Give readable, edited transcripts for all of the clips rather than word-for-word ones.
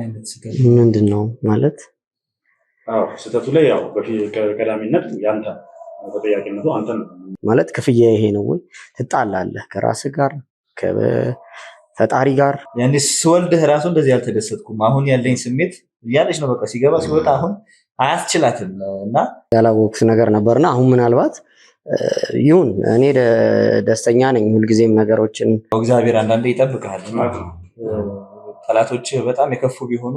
አይነት ስህተት ምንድነው ማለት? ስህተቱ ላይ ያው ቀዳሚነት ያንተ ተጠያቂነቱ አንተ ነው ማለት ክፍያ ይሄ ነው ወይ? ትጣላለህ ከራስህ ጋር ከፈጣሪ ጋር። ያኔ ስወልድህ ራሱ እንደዚህ ያልተደሰትኩም አሁን ያለኝ ስሜት እያለች ነው። በቃ ሲገባ ሲወጣ አሁን አያስችላትም እና ያላወቅኩት ነገር ነበርና አሁን ምናልባት ይሁን እኔ ደስተኛ ነኝ። ሁልጊዜም ነገሮችን እግዚአብሔር አንዳንዴ ይጠብቃል። ጠላቶች በጣም የከፉ ቢሆኑ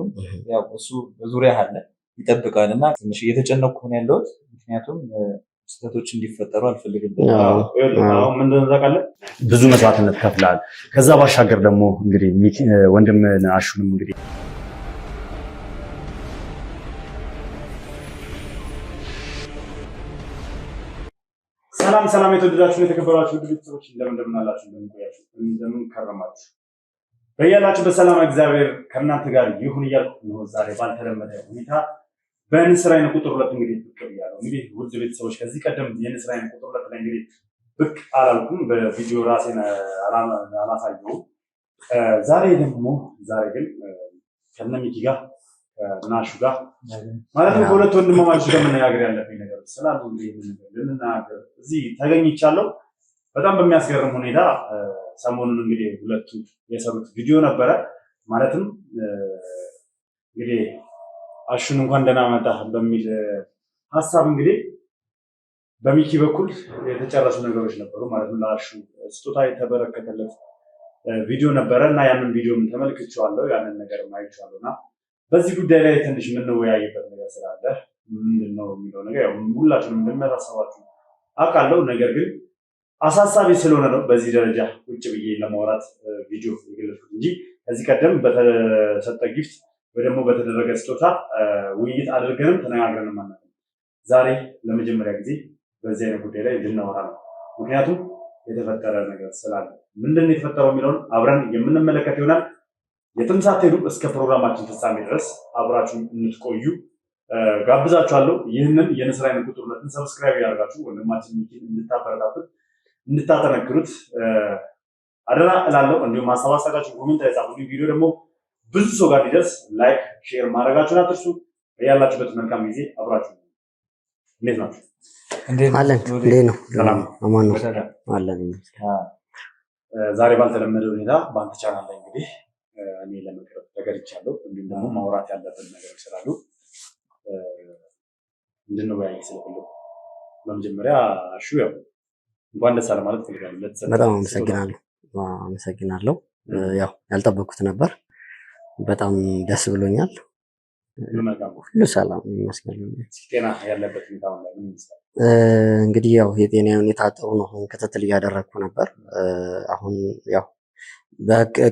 ያው እሱ በዙሪያ አለ ይጠብቃል እና ትንሽ እየተጨነቅኩ ነው ያለሁት። ምክንያቱም ስህተቶች እንዲፈጠሩ አልፈልግም። አሁን ምንድን ነው ታውቃለህ፣ ብዙ መስዋዕትነት ከፍለሃል። ከዛ ባሻገር ደግሞ እንግዲህ ወንድም አሹንም እንግዲህ ሰላም የተወደዳችሁ የተከበራችሁ ቤተሰቦች እንደምን አላችሁ? እንደምን ከረማችሁ? በያላችሁበት ሰላም እግዚአብሔር ከእናንተ ጋር ይሁን እያልኩ ነው። ዛሬ ባልተለመደ ሁኔታ በንስር አይን ቁጥር 2 እንግዲህ ብቅ ብያለሁ። እንግዲህ ውድ ቤተሰቦች ከዚህ ቀደም የንስር አይን ቁጥር 2 ላይ እንግዲህ ብቅ አላልኩም፣ በቪዲዮ ራሴን አላሳየሁም። ዛሬ ግን ከነሚኪ ጋር ናሹ ጋር ማለት ነው ከሁለት ወንድማማቾች ጋር መነጋገር ያለብኝ ነገር ስላሉ ልንናገር እዚህ ተገኝቻለሁ። በጣም በሚያስገርም ሁኔታ ሰሞኑን እንግዲህ ሁለቱ የሰሩት ቪዲዮ ነበረ። ማለትም እንግዲህ አሹን እንኳን ደህና መጣህ በሚል ሀሳብ እንግዲህ በሚኪ በኩል የተጨረሱ ነገሮች ነበሩ። ማለት ነው ለአሹ ስጦታ የተበረከተለት ቪዲዮ ነበረ እና ያንን ቪዲዮም ተመልክቼዋለሁ፣ ያንን ነገር አይቼዋለሁና በዚህ ጉዳይ ላይ ትንሽ የምንወያይበት ነገር ስላለ ምንድነው የሚለው ነገር ያው ሁላችንም እንደሚያሳስባችሁ አውቃለሁ። ነገር ግን አሳሳቢ ስለሆነ ነው በዚህ ደረጃ ቁጭ ብዬ ለማውራት ቪዲዮ የገለጽኩት እንጂ ከዚህ ቀደም በተሰጠ ጊፍት ወይ ደግሞ በተደረገ ስጦታ ውይይት አድርገንም ተነጋግረንም ማለት ነው። ዛሬ ለመጀመሪያ ጊዜ በዚህ አይነት ጉዳይ ላይ ልናወራ ነው። ምክንያቱም የተፈጠረ ነገር ስላለ ምንድነው የተፈጠረው የሚለውን አብረን የምንመለከት ይሆናል። የትም ሳትሄዱ እስከ ፕሮግራማችን ፍጻሜ ድረስ አብራችሁን እንድትቆዩ ጋብዛችኋለሁ። ይህንን የንስር አይን ቁጥር 2 ሰብስክራይብ ያደርጋችሁ ወንድማችን ሚኪን እንድታበረታቱት እንድታጠነክሩት አደራ እላለሁ። እንዲሁም ሀሳብ አስተያየታችሁ ኮሜንት ላይ ጻፉ። ቪዲዮ ደግሞ ብዙ ሰው ጋር እንዲደርስ ላይክ፣ ሼር ማድረጋችሁን አትርሱ። ያላችሁበት መልካም ጊዜ አብራችሁ። እንዴት ናችሁ? አለን እንዴት ነው? ሰላም አማን ነው አለን። ዛሬ ባልተለመደ ሁኔታ በአንተ ቻናል ላይ እንግዲህ እኔ ለመቅረብ ተገድቻለሁ። እንዲሁም ደግሞ ማውራት ያለብን ነገሮች ስላሉ እንድንወያይ ስለፈለኩ በመጀመሪያ አሹ ያው እንኳን ደስ አለ ማለት ፈልጋለሁ። በጣም አመሰግናለሁ። ያው ያልጠበቅኩት ነበር። በጣም ደስ ብሎኛል። ሁሉ ሰላም ይመስገን። ጤና ያለበት ሁኔታ ማለት ምን ይመስላል? እንግዲህ ያው የጤና ሁኔታ ጥሩ ነው። ክትትል እያደረግኩ ነበር። አሁን ያው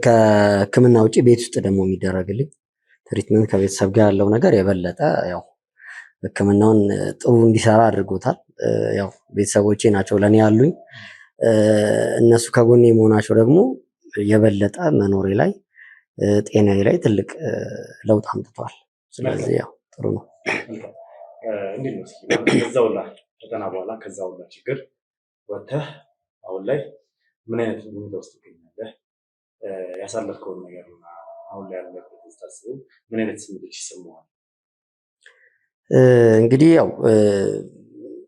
ከሕክምና ውጪ ቤት ውስጥ ደግሞ የሚደረግልኝ ትሪትመንት ከቤተሰብ ጋር ያለው ነገር የበለጠ ያው ሕክምናውን ጥሩ እንዲሰራ አድርጎታል። ያው ቤተሰቦቼ ናቸው ለኔ ያሉኝ። እነሱ ከጎኔ መሆናቸው ደግሞ የበለጠ መኖሬ ላይ ጤናዬ ላይ ትልቅ ለውጥ አምጥቷል። ስለዚህ ያው ጥሩ ነው። እንዴት ነው እስኪ ከዛውላ ፈተና በኋላ ከዛውላ ችግር ወጥተህ አሁን ላይ ምን አይነት ሁኔታ ውስጥ ትገኛለህ? ያሳለፍከውን ነገር እና አሁን ላይ ያለበት ስታስቡ ምን አይነት ስሜቶች ይሰማዋል? እንግዲህ ያው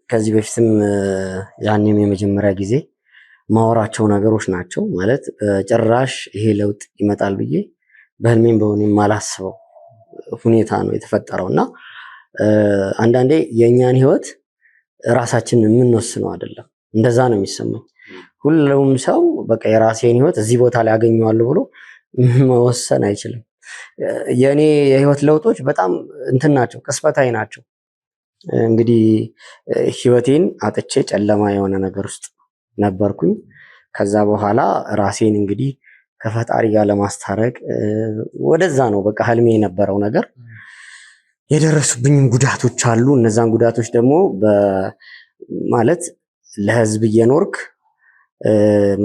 ከዚህ በፊትም ያኔም የመጀመሪያ ጊዜ ማወራቸው ነገሮች ናቸው። ማለት ጭራሽ ይሄ ለውጥ ይመጣል ብዬ በህልሜም በሆኔም ማላስበው ሁኔታ ነው የተፈጠረው እና አንዳንዴ የእኛን ህይወት ራሳችን የምንወስነው አይደለም። እንደዛ ነው የሚሰማኝ። ሁሉም ሰው በቃ የራሴን ህይወት እዚህ ቦታ ላይ አገኘዋለሁ ብሎ መወሰን አይችልም። የኔ የህይወት ለውጦች በጣም እንትን ናቸው፣ ቅስፈታዊ ናቸው። እንግዲህ ህይወቴን አጥቼ ጨለማ የሆነ ነገር ውስጥ ነበርኩኝ። ከዛ በኋላ ራሴን እንግዲህ ከፈጣሪ ጋር ለማስታረቅ ወደዛ ነው በቃ ህልሜ የነበረው ነገር። የደረሱብኝም ጉዳቶች አሉ። እነዛን ጉዳቶች ደግሞ ማለት ለህዝብ እየኖርክ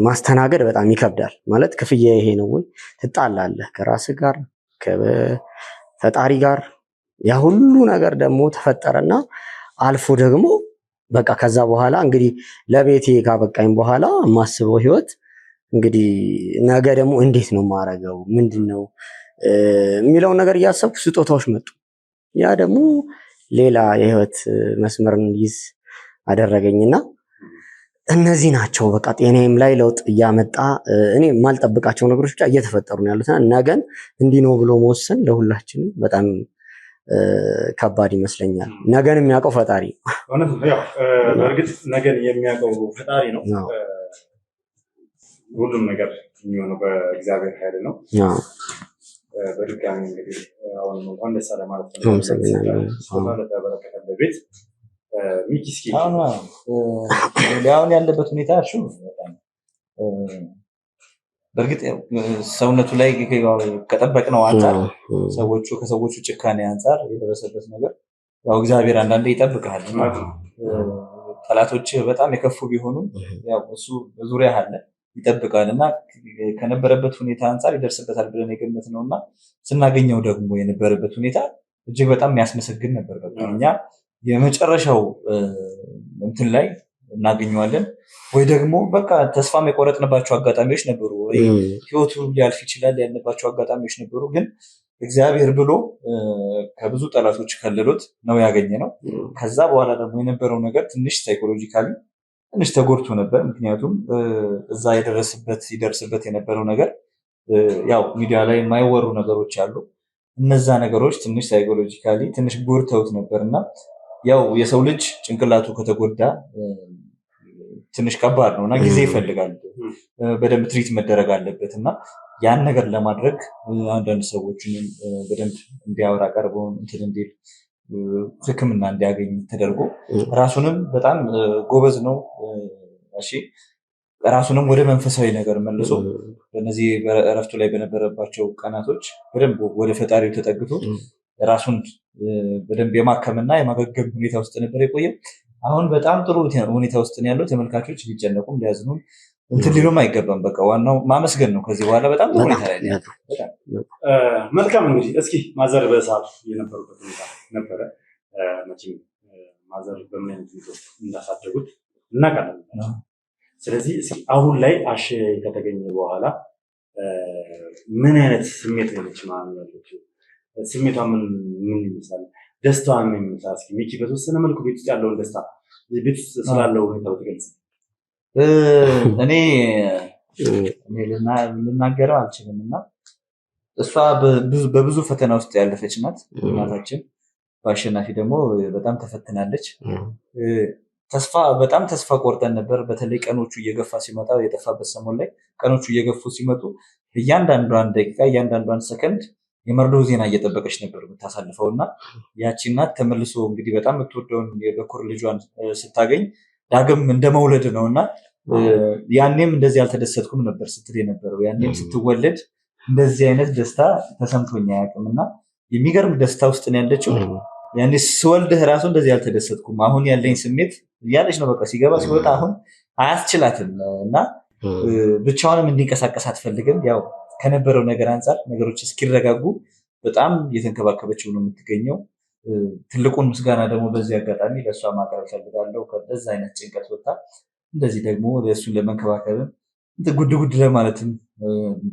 ማስተናገድ በጣም ይከብዳል። ማለት ክፍያ ይሄ ነው ወይ? ትጣላለህ ከራስህ ጋር ከፈጣሪ ጋር። ያ ሁሉ ነገር ደግሞ ተፈጠረና አልፎ ደግሞ በቃ ከዛ በኋላ እንግዲህ ለቤቴ ካበቃኝ በኋላ የማስበው ህይወት እንግዲህ ነገ ደግሞ እንዴት ነው የማረገው? ምንድነው የሚለውን ነገር እያሰብኩ ስጦታዎች መጡ። ያ ደግሞ ሌላ የህይወት መስመርን ይዝ አደረገኝና እነዚህ ናቸው በቃ ጤናዬም ላይ ለውጥ እያመጣ እኔ የማልጠብቃቸው ነገሮች ብቻ እየተፈጠሩ ነው ያሉት። ነገን እንዲህ ነው ብሎ መወሰን ለሁላችንም በጣም ከባድ ይመስለኛል። ነገን የሚያውቀው ፈጣሪ ነው። በእርግጥ ነገን የሚያውቀው ፈጣሪ ነው። ሁሉም ነገር የሚሆነው በእግዚአብሔር ኃይል ነው። በድጋሚ እንግዲህ አሁንም እንኳን ደስ አለ ማለት ነው። ቤት ሚኪ እስኪ አሁን ያለበት ሁኔታ እሱ በእርግጥ ሰውነቱ ላይ ከጠበቅነው አንጻር ከሰዎቹ ጭካኔ አንጻር የደረሰበት ነገር ያው እግዚአብሔር አንዳንዴ ይጠብቃል። ጠላቶች በጣም የከፉ ቢሆኑም ያው እሱ በዙሪያ አለ ይጠብቃል እና ከነበረበት ሁኔታ አንጻር ይደርስበታል ብለን የገመትነውና ስናገኘው ደግሞ የነበረበት ሁኔታ እጅግ በጣም የሚያስመሰግን ነበር። በቃ እኛ የመጨረሻው እንትን ላይ እናገኘዋለን ወይ ደግሞ በቃ ተስፋም የቆረጥንባቸው አጋጣሚዎች ነበሩ። ወይ ህይወቱ ሊያልፍ ይችላል ያልንባቸው አጋጣሚዎች ነበሩ። ግን እግዚአብሔር ብሎ ከብዙ ጠላቶች ከልሎት ነው ያገኘነው። ከዛ በኋላ ደግሞ የነበረው ነገር ትንሽ ሳይኮሎጂካሊ ትንሽ ተጎድቶ ነበር። ምክንያቱም እዛ ይደርስበት የነበረው ነገር ያው ሚዲያ ላይ የማይወሩ ነገሮች አሉ። እነዛ ነገሮች ትንሽ ሳይኮሎጂካሊ ትንሽ ጎድተውት ነበርና ያው የሰው ልጅ ጭንቅላቱ ከተጎዳ ትንሽ ከባድ ነውና ጊዜ ይፈልጋል። በደንብ ትሪት መደረግ አለበት እና ያን ነገር ለማድረግ አንዳንድ ሰዎችን በደንብ እንዲያወራ ቀርበው እንትን እንዲል ሕክምና እንዲያገኝ ተደርጎ ራሱንም በጣም ጎበዝ ነው። እሺ ራሱንም ወደ መንፈሳዊ ነገር መልሶ በእነዚህ እረፍቱ ላይ በነበረባቸው ቀናቶች በደንብ ወደ ፈጣሪው ተጠግቶ ራሱን በደንብ የማከምና የማገገም ሁኔታ ውስጥ ነበር የቆየው። አሁን በጣም ጥሩ ሁኔታ ውስጥ ነው ያለው። ተመልካቾች ሊጨነቁም ሊያዝኑም እንትን ሊሉም አይገባም። በቃ ዋናው ማመስገን ነው። ከዚህ በኋላ በጣም ጥሩ ሁኔታ ላይ ነው። መልካም እንግዲህ እስኪ ማዘር በሰዓቱ የነበሩበት ሁኔታ ነበረ። መቼም ማዘር በምን አይነት ሁኔታ እንዳሳደጉት እናውቃለን። ስለዚህ እስኪ አሁን ላይ አሽ ከተገኘ በኋላ ምን አይነት ስሜት ነች ማለት ያለችው? ስሜቷ ምን ይመስላል? ደስታዋ ምን ይመስላል? እስኪ ሚኪ በተወሰነ መልኩ ቤት ውስጥ ያለውን ደስታ ቤት ውስጥ ስላለው ሁኔታ ትገልጽ። እኔ ልናገረው አልችልም እና እሷ በብዙ ፈተና ውስጥ ያለፈች ናት እናታችን። በአሸናፊ ደግሞ በጣም ተፈትናለች። በጣም ተስፋ ቆርጠን ነበር። በተለይ ቀኖቹ እየገፋ ሲመጣ የጠፋበት ሰሞን ላይ ቀኖቹ እየገፉ ሲመጡ እያንዳንዷን ደቂቃ እያንዳንዷን ሰከንድ የመርዶ ዜና እየጠበቀች ነበር የምታሳልፈው እና ያቺ እናት ተመልሶ እንግዲህ በጣም የምትወደውን የበኩር ልጇን ስታገኝ ዳግም እንደመውለድ ነው እና ያኔም እንደዚህ አልተደሰትኩም ነበር ስትል የነበረው። ያኔም ስትወለድ እንደዚህ አይነት ደስታ ተሰምቶኝ አያውቅም እና የሚገርም ደስታ ውስጥ ነው ያለችው። ያኔ ስወልድህ ራሱ እንደዚህ አልተደሰትኩም፣ አሁን ያለኝ ስሜት እያለች ነው። በቃ ሲገባ ሲወጣ አሁን አያስችላትም እና ብቻዋንም እንዲንቀሳቀስ አትፈልግም። ያው ከነበረው ነገር አንጻር ነገሮች እስኪረጋጉ በጣም እየተንከባከበችው ነው የምትገኘው። ትልቁን ምስጋና ደግሞ በዚህ አጋጣሚ ለእሷ ማቅረብ ፈልጋለሁ። ከዛ አይነት ጭንቀት ወጣ እንደዚህ ደግሞ እሱን ለመንከባከብም ጉድ ጉድ ለማለትም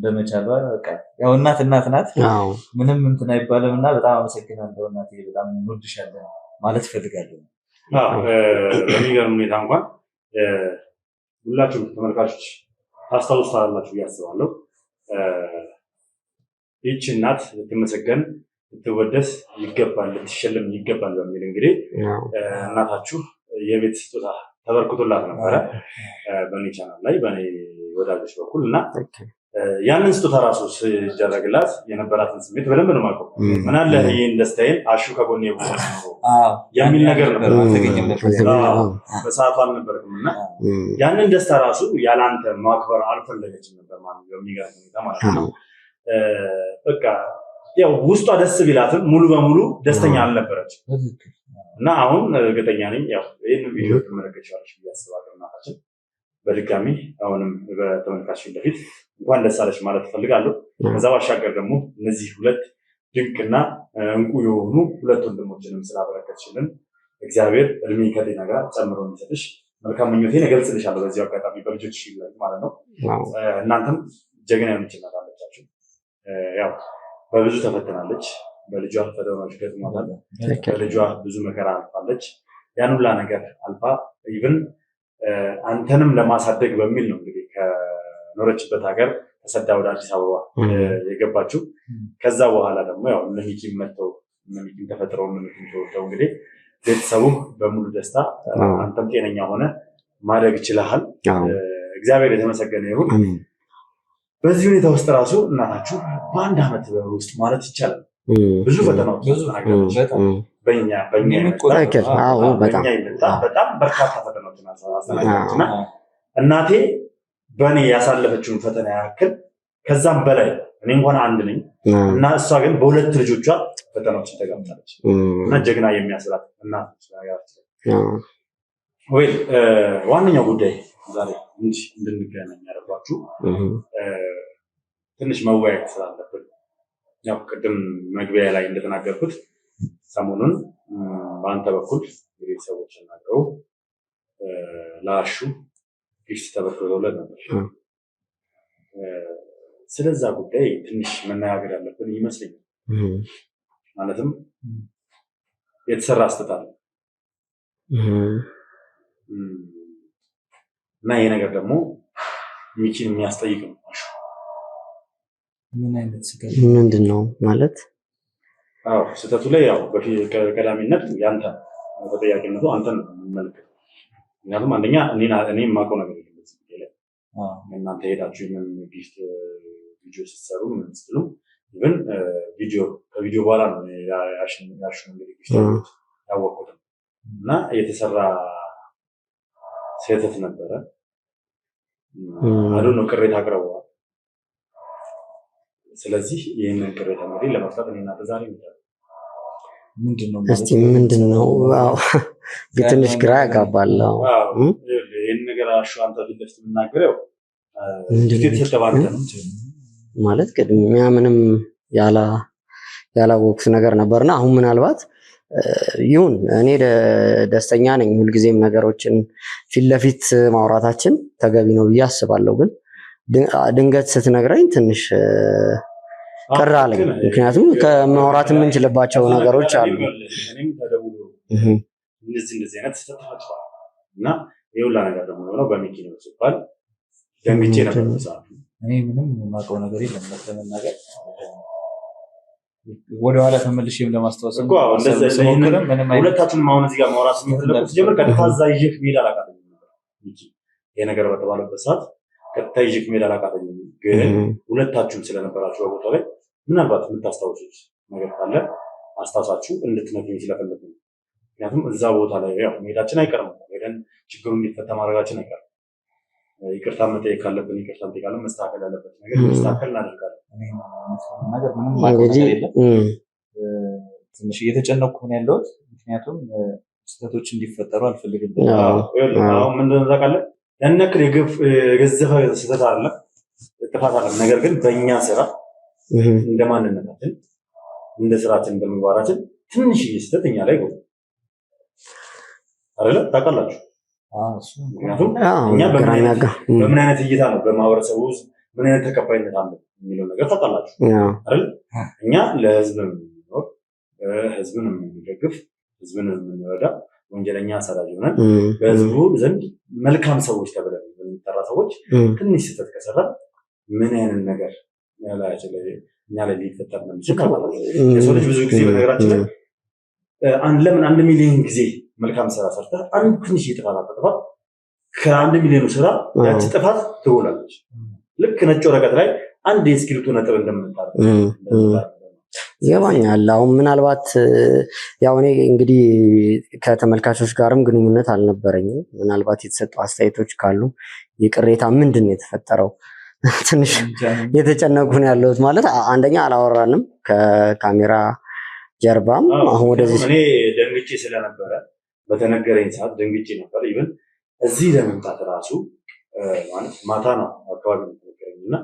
በመቻሏ በቃ ያው እናት ናት፣ ምንም እንትን አይባልም እና በጣም አመሰግናለሁ እናቴ፣ በጣም እንወድሻለን ማለት ፈልጋለሁ። በሚገርም ሁኔታ እንኳን ሁላችሁም ተመልካቾች ታስታውሳላችሁ ብዬ አስባለሁ። ይህች እናት ልትመሰገን ልትወደስ ይገባል፣ ልትሸለም ይገባል በሚል እንግዲህ እናታችሁ የቤት ስጦታ ተበርክቶላት ነበረ በእኔ ቻናል ላይ በእኔ ወዳጆች በኩል እና ያንን ስጦታ ራሱ ሲደረግላት የነበራትን ስሜት በደንብ ነው የማውቀው። ምን አለ ይህን ደስታዬን አሹ ከጎኔ የሚል ነገር ነበር። በሰዓቱ አልነበርም እና ያንን ደስታ ራሱ ያለአንተ ማክበር አልፈለገችም ነበር ማለት ነው። የሚገርም ሁኔታ ማለት ነው። በቃ ያው ውስጧ ደስ ቢላትም ሙሉ በሙሉ ደስተኛ አልነበረችም እና አሁን እርግጠኛ ነኝ ያው ይህን ቪዲዮ ትመለከቻለች ብዬ አስባለሁ። እናታችን በድጋሚ አሁንም በተመልካች ፊት ለፊት እንኳን ደስ አለሽ ማለት እፈልጋለሁ። ከዛ ባሻገር ደግሞ እነዚህ ሁለት ድንቅና እንቁ የሆኑ ሁለት ወንድሞችንም ስላበረከትሽልን እግዚአብሔር እድሜ ከጤና ጋር ጨምሮ እንዲሰጥሽ መልካም ምኞቴን እገልጽልሻለሁ በዚህ አጋጣሚ በልጆችሽ ላይ ማለት ነው። እናንተም ጀግና የሆነች እናት አለቻችሁ። ያው በብዙ ተፈትናለች። በልጇ ፈተናዎች ገጥሟታል። በልጇ ብዙ መከራ አልፋለች። ያን ሁላ ነገር አልፋ ኢቭን አንተንም ለማሳደግ በሚል ነው እንግዲህ ከኖረችበት ሀገር ተሰዳ ወደ አዲስ አበባ የገባችው። ከዛ በኋላ ደግሞ ያው እነ ሚኪም መጥተው እነ ሚኪም ተፈጥረው እነ ሚኪም ተወልደው እንግዲህ ቤተሰቡም በሙሉ ደስታ አንተም ጤነኛ ሆነ ማድረግ ይችላል። እግዚአብሔር የተመሰገነ ይሁን። በዚህ ሁኔታ ውስጥ ራሱ እናታችሁ በአንድ ዓመት ውስጥ ማለት ይቻላል ብዙ ፈተናዎች በእኛ በጣም በርካታ ፈተናዎችን አስተናግዳችና እናቴ በእኔ ያሳለፈችውን ፈተና ያክል ከዛም በላይ እኔ እንኳን አንድ ነኝ እና እሷ ግን በሁለት ልጆቿ ፈተናዎችን ተጋፍጣለች እና ጀግና የሚያስላት እናት ወይ ዋነኛው ጉዳይ ዛሬ እንድንገናኝ ያደረጓችሁ ትንሽ መወያየት ስላለብን ያው ቅድም መግቢያ ላይ እንደተናገርኩት ሰሞኑን በአንተ በኩል የቤተሰቦች ናገው ለአሹ ጊፍት ተበርክቶለት ነበር። ስለዛ ጉዳይ ትንሽ መነጋገር ያለብን ይመስለኛል። ማለትም የተሰራ ስህተት አለ እና ይሄ ነገር ደግሞ ሚኪን የሚያስጠይቅ ነው። ምን አይነት ስህተት ምንድን ነው ማለት? አዎ ስህተቱ ላይ ያው ቀዳሚነት ያንተ ተጠያቂነቱ አንተን ነው የሚመለከተው። ምክንያቱም አንደኛ እኔ የማውቀው ነገር የለም በዚህ ጉዳይ ላይ እናንተ ሄዳችሁ ምን ጊፍት ቪዲዮ ስትሰሩ ምን ስትሉ ኢቭን ከቪዲዮ በኋላ ነው ያሽን እንግዲህ ጊፍት ያወቅኩት እና የተሰራ ስህተት ነበረ። ነው ቅሬታ አቅርበዋል። ስለዚህ ይህንን ቅሬታ እንግዲህ ለመፍታት እኔና ዛሬ እስቲ ምንድን ነው ትንሽ ግራ ያጋባል። ይህን ነገር አሹ አንተ ፊት ለፊት የምናገረው ማለት ቅድሚያ ምንም ያላወቅኩት ነገር ነበርና አሁን ምናልባት ይሁን እኔ ደስተኛ ነኝ። ሁልጊዜም ነገሮችን ፊት ለፊት ማውራታችን ተገቢ ነው ብዬ አስባለሁ። ግን ድንገት ስትነግረኝ ትንሽ ቅር አለኝ። ምክንያቱም ከማውራት የምንችልባቸው ነገሮች አሉ። እንደዚህ አይነት ተፈጥሯል እና የሁላ ነገር ደግሞ የሆነው በሚኪ ነው ሲባል ደንግጬ ነበር። እኔ ምንም የማውቀው ነገር የለም ለመናገር ወደኋላ ተመልሼም ለማስታወስ ሁለታችንም አሁን እዚህ ጋር ማውራት ስንፈልግ ጀምር ቀጥታ እዛ ይዤህ መሄድ አላቃተኝም ነበር። ይሄ ነገር በተባለበት ሰዓት ቀጥታ ይዤህ መሄድ አላቃተኝም። ግን ሁለታችሁም ስለነበራችሁ በቦታው ላይ ምናልባት የምታስታውሱት ነገር ካለ አስታውሳችሁ እንድትነግሩኝ ስለፈለኩ ነው። ምክንያቱም እዛ ቦታ ላይ ያው መሄዳችን አይቀርም፣ ሄደን ችግሩ እንዲፈታ ማድረጋችን አይቀርም። ይቅርታ መጠየቅ ካለብን ይቅርታ እንጠይቃለን። መስተካከል ያለበት ነገር መስተካከል እናደርጋለን። ትንሽ እየተጨነኩ ነው ያለሁት፣ ምክንያቱም ስህተቶች እንዲፈጠሩ አልፈልግም። አሁን ምንድን ነው ታውቃለህ፣ ያን ያክል የገዘፈ ስህተት አለ ጥፋት አለ። ነገር ግን በእኛ ስራ እንደ ማንነታችን እንደ ስራችን እንደ ምግባራችን ትንሽዬ ስህተት እኛ ላይ ይጎዳል አይደለ? ታውቃላችሁ። ምክንያቱም እኛ በምን አይነት እይታ ነው በማህበረሰቡ ውስጥ ምን አይነት ተቀባይነት አለ የሚለው ነገር ታውቃላችሁ አይደል? እኛ ለህዝብ የምንኖር ህዝብን የምንደግፍ ህዝብን የምንረዳ ወንጀለኛ አሳዳጅ ሆነን በህዝቡ ዘንድ መልካም ሰዎች ተብለን የምንጠራ ሰዎች ትንሽ ስህተት ከሰራ ምን አይነት ነገር እኛ ላይ ሊፈጠር ነው የሚችል ታውቃላችሁ። የሰው ልጅ ብዙ ጊዜ በነገራችን ላይ ለምን 1 ሚሊዮን ጊዜ መልካም ስራ ሰርተህ አንድ ትንሽ ጥፋት አጥፋት ከ1 ሚሊዮኑ ስራ ያቺ ጥፋት ትውላለች። ልክ ነጭ ወረቀት ላይ አንድ የእስክሪብቶ ነጥብ እንደምንጣል ይገባኛል። አሁን ምናልባት ያው እኔ እንግዲህ ከተመልካቾች ጋርም ግንኙነት አልነበረኝም። ምናልባት የተሰጡ አስተያየቶች ካሉ የቅሬታ ምንድን ነው የተፈጠረው ትንሽ የተጨነቁ ነው ያለሁት። ማለት አንደኛ አላወራንም ከካሜራ ጀርባም አሁን ወደዚህ እኔ ደንግጬ ስለነበረ በተነገረኝ ሰዓት ደንግጬ ነበር። ኢቭን እዚህ ለመምጣት ራሱ ማለት ማታ ነው አካባቢ ነው እና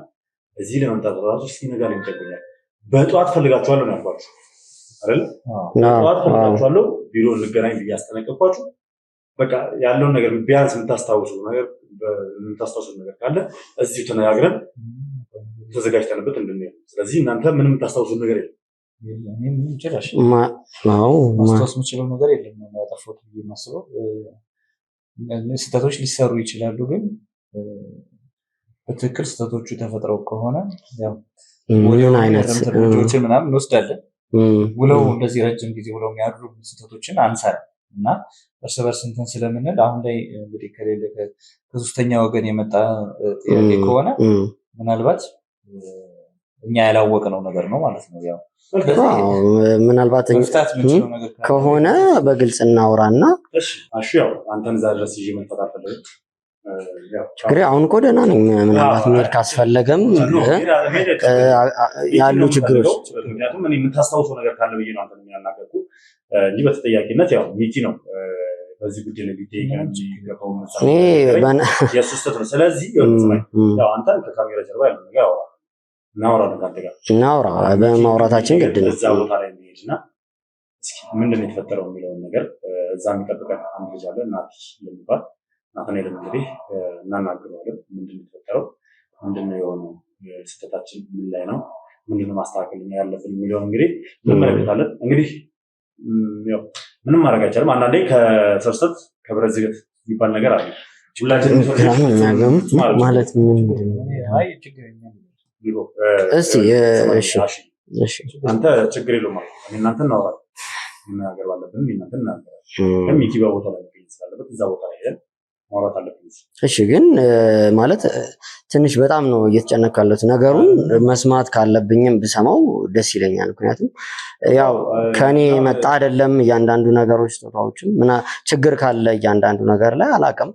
እዚህ ለመምጣት ራሱ እስኪነጋ ነው የሚጨንቀኛል። በጠዋት ፈልጋችኋለሁ ነው ያልኳችሁ አይደል? በጠዋት ፈልጋችኋለሁ ቢሮ እንገናኝ ብዬ አስጠነቀቅኳችሁ። በቃ ያለውን ነገር ቢያንስ የምታስታውሱት ነገር ካለ እዚሁ ተነጋግረን ተዘጋጅተንበት እንድንሄድ። ስለዚህ እናንተ ምንም የምታስታውሱት ነገር የለም? ጭራሽ ማስታወስ የምችለው ነገር የለም። ያጠፋሁት ብዬ የማስበው ስህተቶች ሊሰሩ ይችላሉ፣ ግን በትክክል ስህተቶቹ ተፈጥረው ከሆነ ምን አይነት እርምጃዎችን ምናምን እንወስዳለን። ውለው እንደዚህ ረጅም ጊዜ ውለው የሚያድሩ ስህተቶችን አንሰራም እና እርስ በርስ እንትን ስለምንል አሁን ላይ እንግዲህ ከሌለ ከሶስተኛ ወገን የመጣ ጥያቄ ከሆነ ምናልባት እኛ ያላወቅነው ነገር ነው ማለት ነው። ምናልባት ከሆነ በግልጽ እናውራና ያው አንተን እዛ ድረስ ይዤ መምጣት አልፈለግም። ችግር አሁን እኮ ደህና ነኝ። ምናልባት መሄድ ካስፈለገም ያሉ ችግሮች ምክንያቱም እኔ የምታስታውሰው ነገር ካለ ብዬ ነው አንተን የሚያናገርኩ እንጂ በተጠያቂነት ያው ሚኪ ነው በዚህ ጉዳይ ላይ ሊጠይቅ የሚገባው የእሱ ስህተት ነው። ስለዚህ ያው አንተን ከካሜራ ጀርባ ያለው ነገር እናውራ በማውራታችን ግድ ነው። እዛ ቦታ ላይ እንሄድና እስኪ ምንድን ነው የተፈጠረው የሚለውን ነገር እዛ የሚጠብቀን አንድ ልጅ አለ ናቲ የሚባል ናትናኤል እንግዲህ እናናግረዋለን። ምንድን ነው የተፈጠረው፣ ምንድን ነው የሆነው፣ ስህተታችን ምን ላይ ነው፣ ምንድን ነው ማስተካከል ያለብን የሚለውን እንግዲህ እንመለከታለን። እንግዲህ ያው ምንም ማድረግ አይቻልም። አንዳንዴ ከሰው ስህተት ከብረት ዝገት የሚባል ነገር አለ። ሁላችንም ማለት ምንድን ነው? አንተ ችግር የለውም ማለት እናንተ እናወራለን። መናገር ባለብን እናንተ እናገራለን። ሚኪ በቦታ ላይ መገኘት ስላለበት እዛ ቦታ ላይ ሄደን ማውራት አለብን። እሺ፣ ግን ማለት ትንሽ በጣም ነው እየተጨነኩ ያለሁት። ነገሩን መስማት ካለብኝም ብሰማው ደስ ይለኛል። ምክንያቱም ያው ከኔ መጣ አይደለም እያንዳንዱ ነገሮች ስጦታዎችም ችግር ካለ እያንዳንዱ ነገር ላይ አላውቅም።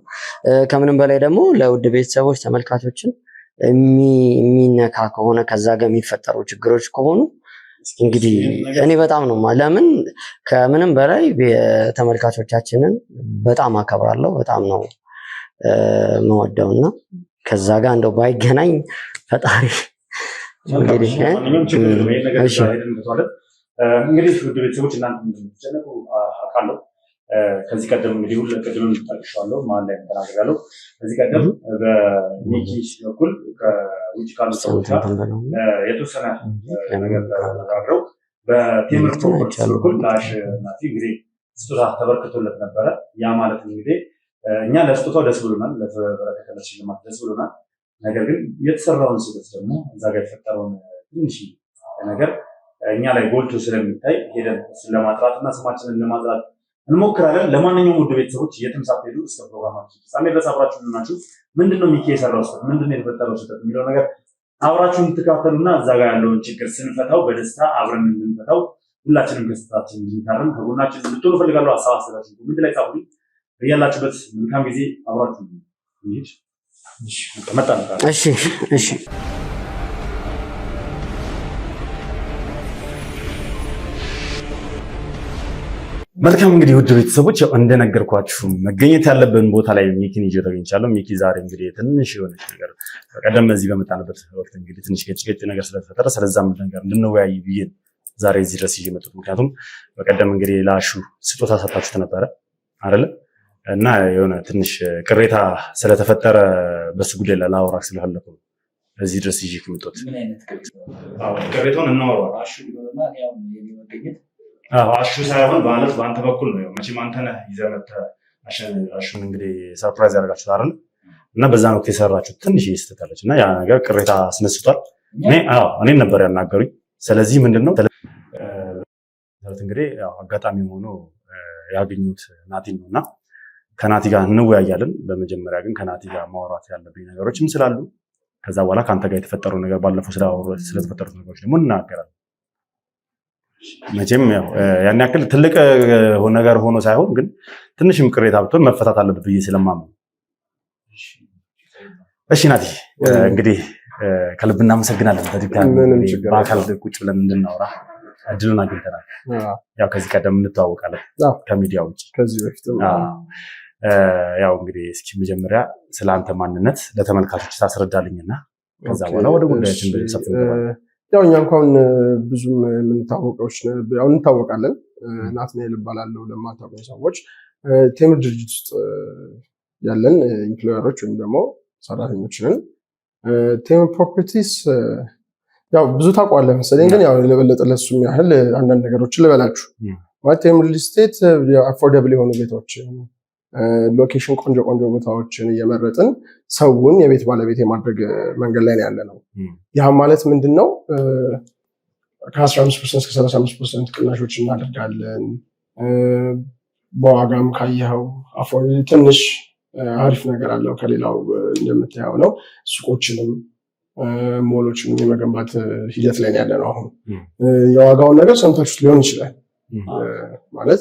ከምንም በላይ ደግሞ ለውድ ቤተሰቦች ተመልካቾችን የሚነካ ከሆነ ከዛ ጋር የሚፈጠሩ ችግሮች ከሆኑ እንግዲህ እኔ በጣም ነው ለምን ከምንም በላይ ተመልካቾቻችንን በጣም አከብራለሁ፣ በጣም ነው መወደውና ከዛ ጋር እንደው ባይገናኝ ፈጣሪ እንግዲህ እንግዲህ ውድ ቤተሰቦች እናንተ የምትጨነቁ አውቃለሁ። ከዚህ ቀደም እንግዲህ ቅድም ጠቅሼዋለሁ፣ መሀል ላይ ተናግሬያለሁ። ከዚህ ቀደም በሚኪ በኩል ከውጭ ካሉ ሰዎች ጋር የተወሰነ ነገር ተነጋግረው በቴምር ፕሮፐርቲስ በኩል ለአሸናፊ እንግዲህ ስጦታ ተበርክቶለት ነበረ። ያ ማለት እንግዲህ እኛ ለስጦታው ደስ ብሎናል፣ ለተበረከተለት ሽልማት ደስ ብሎናል። ነገር ግን የተሰራውን ስህተት ደግሞ እዛ ጋር የተፈጠረውን ትንሽ ነገር እኛ ላይ ጎልቶ ስለሚታይ ሄደን እሱን ለማጥራት እና ስማችንን ለማጥራት እንሞክራለን። ለማንኛውም ውድ ቤተሰቦች የትም ሳትሄዱ እስከ ፕሮግራማችን ፍጻሜ ድረስ አብራችሁን ናችሁ። ምንድነው ሚኪ የሰራው ስህተት፣ ምንድነው የተፈጠረው ስህተት የሚለው ነገር አብራችሁን እንድትከታተሉና እዛ ጋር ያለውን ችግር ስንፈታው በደስታ አብረን እንድንፈታው ሁላችንም ከስህተታችን እንድንታረም ከጎናችን እንድትሆኑ እፈልጋለሁ። ሀሳብ አስተያየታችሁን ኮሜንት ላይ ጻፉልኝ። በያላችሁበት መልካም ጊዜ። አብራችሁን እንሂድ። እሺ መልካም እንግዲህ ውድ ቤተሰቦች እንደነገርኳችሁ መገኘት ያለብን ቦታ ላይ ሚኪን ይዤ ተገኝቻለሁ። ሚኪ ዛሬ እንግዲህ ትንሽ የሆነች ነገር በቀደም እዚህ በመጣንበት ወቅት እንግዲህ ትንሽ ገጭ ነገር ስለተፈጠረ ስለዛም ነገር እንድንወያይ ብዬ ዛሬ እዚህ ድረስ ይዤ መጣሁ። ምክንያቱም በቀደም እንግዲህ ላሹ ስጦታ ሰጣችሁት ነበረ አይደለ? እና የሆነ ትንሽ ቅሬታ ስለተፈጠረ በሱ ጉዳይ ላይ ላወራ ስለፈለኩ ነው እዚህ ድረስ ይዤ ከመጣሁት። ቅሬታውን እናወራዋለን። አሹ ሳይሆን ማለት በአንተ በኩል ነው። መቼም አንተ ነህ ይዘህ መተህ አሹን እንግዲህ ሰርፕራይዝ ያደርጋችሁት አይደል? እና በዛ ነው የሰራችሁት ትንሽ ስህተት አለች እና ያ ነገር ቅሬታ አስነስቷል። እኔን ነበር ያናገሩኝ። ስለዚህ ምንድነው እንግዲህ አጋጣሚ ሆኖ ያገኙት ናቲን ነውና ከናቲ ጋር እንወያያለን። በመጀመሪያ ግን ከናቲ ጋር ማውራት ያለብኝ ነገሮችም ስላሉ ከዛ በኋላ ከአንተ ጋር የተፈጠረው ነገር ባለፈው ስለተፈጠሩት ነገሮች ደግሞ እናገራለን። መቼም ያን ያክል ትልቅ ነገር ሆኖ ሳይሆን ግን ትንሽም ቅሬታ ብትሆን መፈታት አለበት ብዬ ስለማምን። እሺ ናቲ እንግዲህ ከልብ እናመሰግናለን። በድጋሚ በአካል ቁጭ ብለን እንድናወራ እድሉን አግኝተናል። ያው ከዚህ ቀደም እንተዋወቃለን ከሚዲያ ውጭ ከዚህ በፊት ያው እንግዲህ እስኪ መጀመሪያ ስለ አንተ ማንነት ለተመልካቾች ታስረዳልኝና ከዛ በኋላ ወደ ጉዳያችን በሰፊ ያው እኛ እንኳን ብዙም የምንታወቀዎች ያው እንታወቃለን። ናትናኤል እባላለሁ። ለማታውቁኝ ሰዎች ቴምር ድርጅት ውስጥ ያለን ኢምፕሎየሮች ወይም ደግሞ ሰራተኞች ነን። ቴምር ፕሮፐርቲስ ያው ብዙ ታውቀዋለህ መሰለኝ፣ ግን ያው ለበለጠ ለሱም ያህል አንዳንድ ነገሮችን ልበላችሁ። ማለት ቴምር ሪል ስቴት አፎርደብል የሆኑ ቤቶችን ሎኬሽን ቆንጆ ቦታዎችን እየመረጥን ሰውን የቤት ባለቤት የማድረግ መንገድ ላይ ያለ ነው። ያም ማለት ምንድነው ከ15% እስከ 35% ቅናሾች እናደርጋለን። በዋጋም ካየኸው ትንሽ አሪፍ ነገር አለው ከሌላው እንደምታየው ነው። ሱቆችንም ሞሎችንም የመገንባት ሂደት ላይ ያለ ነው። አሁን የዋጋውን ነገር ሰምታችሁት ሊሆን ይችላል። ማለት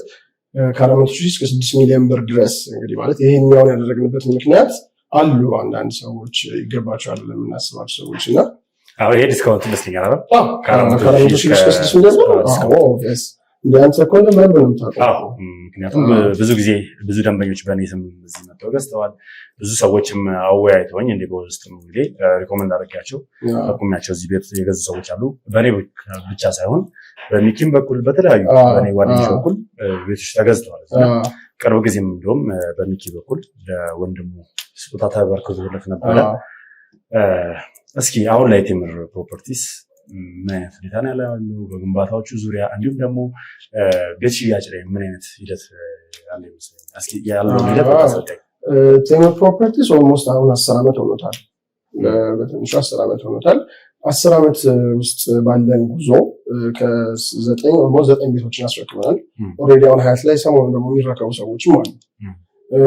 ከ400 ሺህ እስከ 6 ሚሊዮን ብር ድረስ እንግዲህ ማለት ይሄኛውን ያደረግንበት ምክንያት አሉ አንዳንድ ሰዎች ይገባቸዋል ለምናስባቸው ሰዎች እና ይሄ ዲስካውንት ይመስለኛል አይደል? ከ400 ሺህ እስከ 6 ሚሊዮን ብር እንዲያንተ ከሆነ ምንም ታውቀው። ምክንያቱም ብዙ ጊዜ ብዙ ደንበኞች በእኔ ስም እዚህ መጥተው ገዝተዋል። ብዙ ሰዎችም አወያይተውኝ እንደ በውስጥም እንግዲህ ሪኮመንድ አድርጌያቸው ጠቁሚያቸው እዚህ ቤት የገዙ ሰዎች አሉ። በእኔ ብቻ ሳይሆን በሚኪም በኩል በተለያዩ በእኔ ጓደኞች በኩል ቤቶች ተገዝተዋል። ቅርብ ጊዜም እንደውም በሚኪ በኩል ለወንድሙ ስጦታ ተበርክቶለት ነበረ። እስኪ አሁን ላይ ቴምር ፕሮፐርቲስ ምን አይነት ሁኔታ ነው ያለው በግንባታዎቹ ዙሪያ፣ እንዲሁም ደግሞ ቤት ሽያጭ ላይ ምን አይነት ሂደት ያለ ይመስለኛል? እስኪ ያለው ሂደት ታሳውቀኝ። ቴምር ፕሮፐርቲስ ኦልሞስት አሁን 10 ዓመት ሆኖታል። በትንሹ 10 ዓመት ሆኖታል። 10 ዓመት ውስጥ ባለን ጉዞ ከ9 ቤቶችን አስረክበናል። ኦልሬዲ አሁን ሀያት ላይ ሰሞኑን ደግሞ የሚረከቡ ሰዎችም አሉ።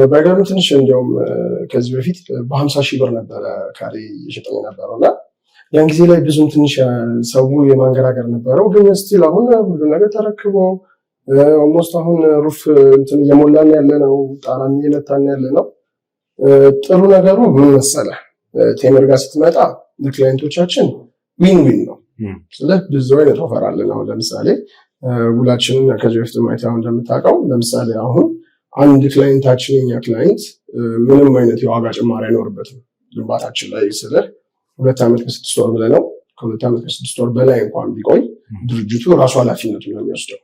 በገርም ትንሽ እንዲያውም ከዚህ በፊት በ50 ሺህ ብር ነበረ ካሬ እየሸጠን የነበረው እና ያን ጊዜ ላይ ብዙም ትንሽ ሰው የማንገራገር ነበረው። ግን ስቲል አሁን ሁሉ ነገር ተረክቦ ኦልሞስት አሁን ሩፍ እንትን እየሞላን ያለ ነው፣ ጣራን እየመታን ያለ ነው። ጥሩ ነገሩ ምን መሰለህ፣ ቴምር ጋር ስትመጣ ለክላይንቶቻችን ዊን ዊን ነው። ስለዚህ ብዙ አይነት ኦፈር አለን። አሁን ለምሳሌ ውላችንን ከዚህ በፊት ማይታው እንደምታውቀው፣ ለምሳሌ አሁን አንድ ክላይንታችን የኛ ክላይንት ምንም አይነት የዋጋ ጭማሪ አይኖርበትም ግንባታችን ላይ ስልህ 2 ዓመት ከ6 ወር ብለህ ነው። ከ2 ዓመት ከ6 ወር በላይ እንኳን ቢቆይ ድርጅቱ ራሱ ኃላፊነቱን ነው የሚወስደው።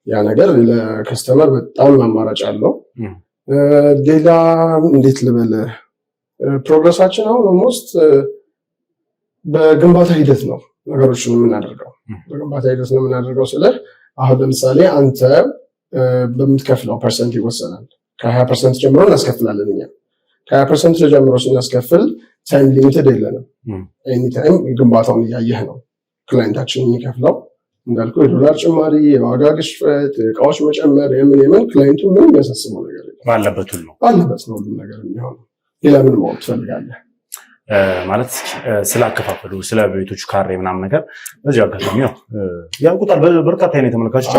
ያ ነገር ለከስተመር በጣም አማራጭ አለው። ሌላ እንዴት ልበልህ፣ ፕሮግረሳችን አሁን ኦልሞስት በግንባታ ሂደት ነው ነገሮችን የምናደርገው። በግንባታ ሂደት ነው የምናደርገው ስልህ አሁን ለምሳሌ አንተ በምትከፍለው ፐርሰንት ይወሰናል። ከ20% ጀምሮ እናስከፍላለን እኛ። ከ20% ጀምሮ ስናስከፍል ታይም ሊሚትድ የለንም። ኤኒታይም ግንባታውን እያየህ ነው ክላይንታችን የሚከፍለው። እንዳልኩ የዶላር ጭማሪ፣ የዋጋ ግሽበት፣ እቃዎች መጨመር የምን ክላይንቱ ምንም የሚያሳስበው ነገር ባለበት ነው ሁሉም ነገር የሚሆነው። ሌላ ምን ማወቅ ትፈልጋለህ? ማለት ስላከፋፈሉ ስለ ቤቶቹ ካሬ ምናምን ነገር በዚህ አጋጣሚ ያውቁታል በርካታ አይነት ተመልካቾች።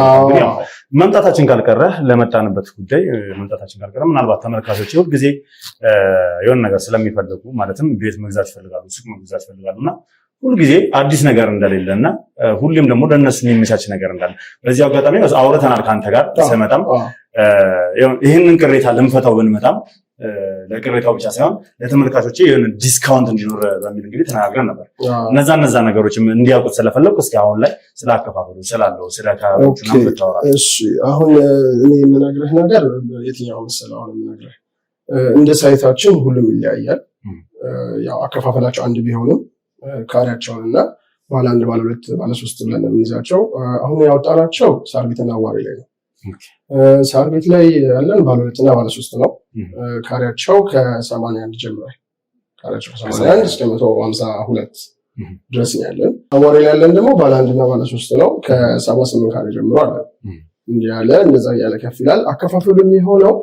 መምጣታችን ካልቀረ ለመጣንበት ጉዳይ መምጣታችን ካልቀረ ምናልባት ተመልካቾች ሁል ጊዜ የሆነ ነገር ስለሚፈልጉ ማለትም ቤት መግዛት ይፈልጋሉ፣ ሱቅ መግዛት ይፈልጋሉ እና ሁል ጊዜ አዲስ ነገር እንደሌለ እና ሁሌም ደግሞ ለእነሱ የሚመቻች ነገር እንዳለ በዚህ አጋጣሚ አውርተናል ከአንተ ጋር ስመጣም ይህንን ቅሬታ ልንፈታው ብንመጣም ለቅሬታው ብቻ ሳይሆን ለተመልካቾች የሆነ ዲስካውንት እንዲኖር በሚል እንግዲህ ተናግረን ነበር። እነዛ ነገሮችም እንዲያውቁት ስለፈለኩ እስኪ አሁን ላይ ስላከፋፈሉ ስላለው ስለ ካሬዎቹ ነው ብታወራ። እሺ አሁን እኔ የምነግርህ ነገር የትኛው መሰለህ፣ አሁን የምነግርህ እንደ ሳይታችን ሁሉም ይለያያል። ያው አከፋፈላቸው አንድ ቢሆንም ካሬያቸውንና ባለ 1 ባለ 2 ባለ 3 ብለን የምንይዛቸው አሁን ያወጣናቸው ሳር ቤትና አዋሪ ላይ ነው። ሳር ቤት ላይ ያለን ባለ 2 እና ባለ 3 ነው። ካሬያቸው ከ81 ጀምሯል። ካሬያቸው ከ81 እስከ 152 ድረስ ያለን። አዋሪ ላይ ያለን ደግሞ ባለ 1 እና ባለ 3 ነው። ከ78 ካሬ ጀምሮ አለ። እንዲህ ያለ እንደዛ ያለ ከፍ ይላል። አከፋፈሉ የሚሆነው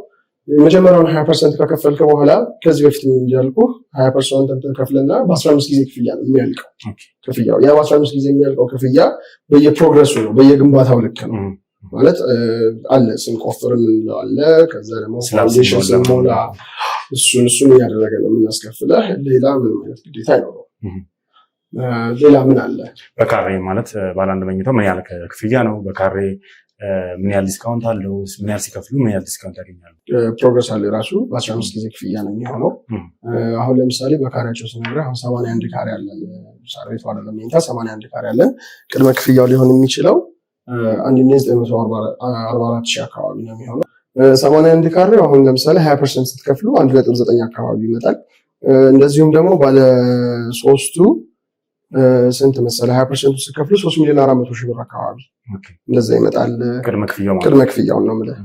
የመጀመሪያውን 20% ከከፈልክ በኋላ ከዚህ በፊት እንዲያልኩ 20% ከፍለና በ15 ጊዜ ክፍያ ነው የሚያልቀው። ክፍያው ያ በ15 ጊዜ የሚያልቀው ክፍያ በየፕሮግረሱ ነው፣ በየግንባታው ልክ ነው ማለት አለ። ስንቆፍርም አለ፣ ከዛ ደግሞ ፋውንዴሽን ስንሞላ እሱን እያደረገ ነው የምናስከፍለህ። ሌላ ምንም አይነት ግዴታ አይኖረው። ሌላ ምን አለ? በካሬ ማለት ባለ 1 መኝታው ምን ያህል ክፍያ ነው? በካሬ ምን ያህል ዲስካውንት አለው? ምን ያህል ሲከፍሉ ምን ያህል ዲስካውንት ያገኛሉ? ፕሮግረስ አለ ራሱ በ15 ጊዜ ክፍያ ነው የሚሆነው። አሁን ለምሳሌ በካሬያቸው ስነግርህ 81 ካሬ አለን። ሳር ቤት ባለ ለመኝታ 81 ካሬ አለን። ቅድመ ክፍያው ሊሆን የሚችለው 1,944 ሺህ አካባቢ ነው የሚሆነው። 81 ካሬው አሁን ለምሳሌ 20% ስትከፍሉ 1.9 አካባቢ ይመጣል። እንደዚሁም ደግሞ ባለ ሶስቱ ስንት መሰለህ 20% ሲከፍሉ 3,400,000 ብር አካባቢ እንደዛ ይመጣል። ቅድመ ክፍያውን ነው የምልህ።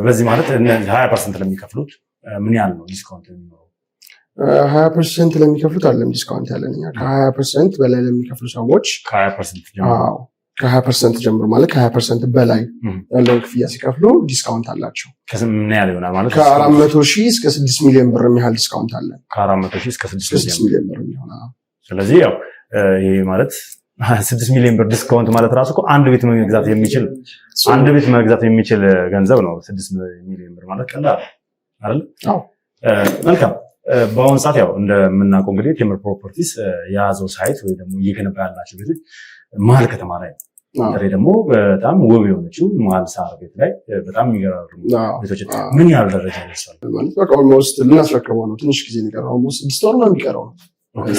በዚህ ማለት 20% ለሚከፍሉት ምን ያህል ነው ዲስካውንት የሚኖረው? 20% ለሚከፍሉት አይደለም ዲስካውንት ያለን እኛ ከ20% በላይ ለሚከፍሉ ሰዎች ከ20% ጀምሮ ማለት ከ20% በላይ ያለውን ክፍያ ሲከፍሉ ዲስካውንት አላቸው። ምን ያህል ይሆናል ማለት? ከ400,000 እስከ 6 ሚሊዮን ብር የሚያህል ዲስካውንት አለን። ከ400,000 እስከ 6 ሚሊዮን ብር የሚሆን። ስለዚህ ያው ይሄ ማለት 6 ሚሊዮን ብር ዲስካውንት ማለት ራሱ እኮ አንድ ቤት መግዛት የሚችል ገንዘብ ነው። 6 ሚሊዮን ብር ማለት ቀላል አይደል? አዎ። መልካም። በአሁኑ ሰዓት ያው እንደምናውቀው እንግዲህ ቴምር ፕሮፐርቲስ የያዘው ሳይት ወይ ደግሞ እየገነባ ያላቸው ቤቶች መሀል ከተማ ላይ ነው። በተለይ ደግሞ በጣም ውብ የሆነችው መሀል ሳር ቤት ላይ በጣም የሚገራሩ ቤቶች ምን ያህል ደረጃ ይደርሳል? ማለት በቃ ኦልሞስት ልናስረክበው ነው። ትንሽ ጊዜ የሚቀረው ኦልሞስት 6 ወር ነው የሚቀረው።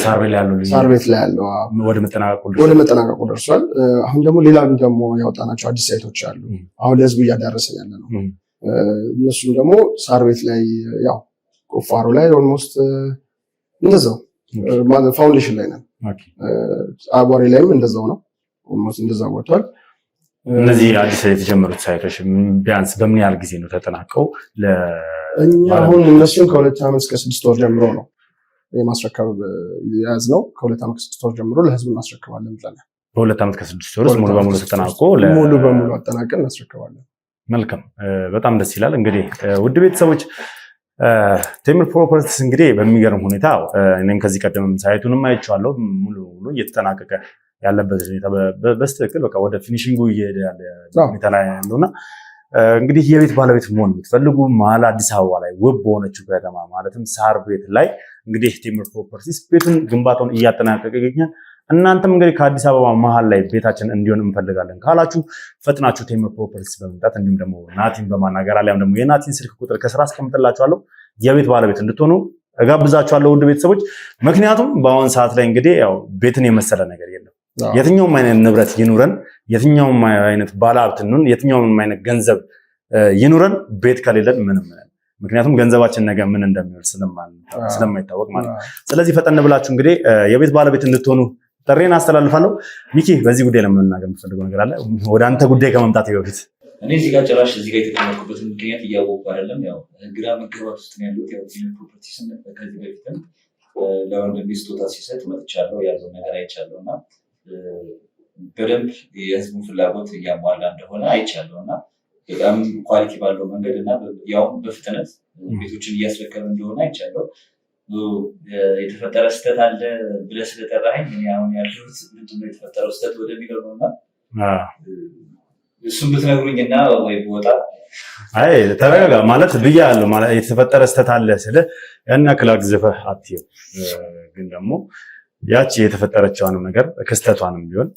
ሳር ቤት ላይ ያለው ወደ መጠናቀቁ ደርሷል። አሁን ደግሞ ሌላ ደግሞ ያወጣናቸው አዲስ ሳይቶች አሉ። አሁን ለህዝቡ እያዳረሰን ያለ ነው። እነሱም ደግሞ ሳር ቤት ላይ ያው ቁፋሮ ላይ ኦልሞስት እንደዛው ፋውንዴሽን ላይ ነን። አቧሬ ላይም እንደዛው ነው። ኦልሞስት እንደዛው ወጥቷል። እነዚህ አዲስ የተጀመሩት ሳይቶች ቢያንስ በምን ያህል ጊዜ ነው ተጠናቀው? እኛ አሁን እነሱን ከ2 ዓመት እስከ 6 ወር ጀምሮ ነው የማስረከብ የያዝነው። ከ2 ዓመት ከ6 ወር ጀምሮ ለህዝቡ እናስረክባለን ብለናል። በ2 ዓመት ከ6 ወር ሙሉ በሙሉ ተጠናቆ ሙሉ በሙሉ አጠናቀን እናስረክባለን። መልካም፣ በጣም ደስ ይላል። እንግዲህ ውድ ቤተሰቦች ቴምር ፕሮፐርቲስ እንግዲህ በሚገርም ሁኔታ እኔም ከዚህ ቀደም ሳይቱንም አይቼዋለሁ። ሙሉ እየተጠናቀቀ ያለበት ሁኔታ በስትክክል በቃ ወደ ፊኒሺንጉ እየሄደ ያለ ሁኔታ ላይ ያለውና እንግዲህ የቤት ባለቤት መሆን የምትፈልጉ መሀል አዲስ አበባ ላይ ውብ በሆነችው ከተማ ማለትም ሳር ቤት ላይ እንግዲህ ቴምር ፕሮፐርቲስ ቤቱን ግንባታውን እያጠናቀቀ ይገኛል። እናንተም እንግዲህ ከአዲስ አበባ መሀል ላይ ቤታችን እንዲሆን እንፈልጋለን ካላችሁ ፈጥናችሁ ቴምር ፕሮፐርቲስ በመምጣት እንዲሁም ደግሞ ናቲን በማናገር አሊያም ደግሞ የናቲን ስልክ ቁጥር ከስራ አስቀምጥላችኋለሁ የቤት ባለቤት እንድትሆኑ እጋብዛችኋለሁ ውድ ቤተሰቦች። ምክንያቱም በአሁን ሰዓት ላይ እንግዲህ ያው ቤትን የመሰለ ነገር የለም። የትኛውም አይነት ንብረት ይኑረን፣ የትኛውም አይነት ባለሀብት እንሁን፣ የትኛውም አይነት ገንዘብ ይኑረን ቤት ከሌለን ምንም። ምክንያቱም ገንዘባችን ነገ ምን እንደሚሆን ስለማይታወቅ ማለት ነው። ስለዚህ ፈጠን ብላችሁ እንግዲህ የቤት ባለቤት እንድትሆኑ ጥሬን አስተላልፋለሁ። ሚኪ በዚህ ጉዳይ ለመናገር የምትፈልገው ነገር አለ? ወደ አንተ ጉዳይ ከመምጣት በፊት እኔ እዚህ ጋር ጭራሽ እዚህ ጋር የተቀመጥኩበትን ምክንያት እያወቁ አይደለም። ያው ግራ መገባት ውስጥ ነው ያሉት። ያው ቴምር ፕሮፐርቲስን ከዚህ በፊትም ለወንድሜ ስጦታ ሲሰጥ መጥቻለሁ፣ ያለው ነገር አይቻለሁ እና በደንብ የህዝቡን ፍላጎት እያሟላ እንደሆነ አይቻለሁ እና በጣም ኳሊቲ ባለው መንገድ እና ያው በፍጥነት ቤቶችን እያስረከበ እንደሆነ አይቻለሁ። የተፈጠረ ስህተት አለ ብለህ ስለጠራኸኝ እኔ አሁን ያለሁት ምንድነው የተፈጠረው ስህተት ወደሚለው ነው እና እሱም ብትነግሩኝና ወይ ቦታ አይ ተረጋጋ ማለት ብያለሁ። ማለት የተፈጠረ ስህተት አለ ስልህ ያን ያክል አግዝፈህ አትየው። ግን ደግሞ ያቺ የተፈጠረችዋንም ነገር ክስተቷንም ቢሆን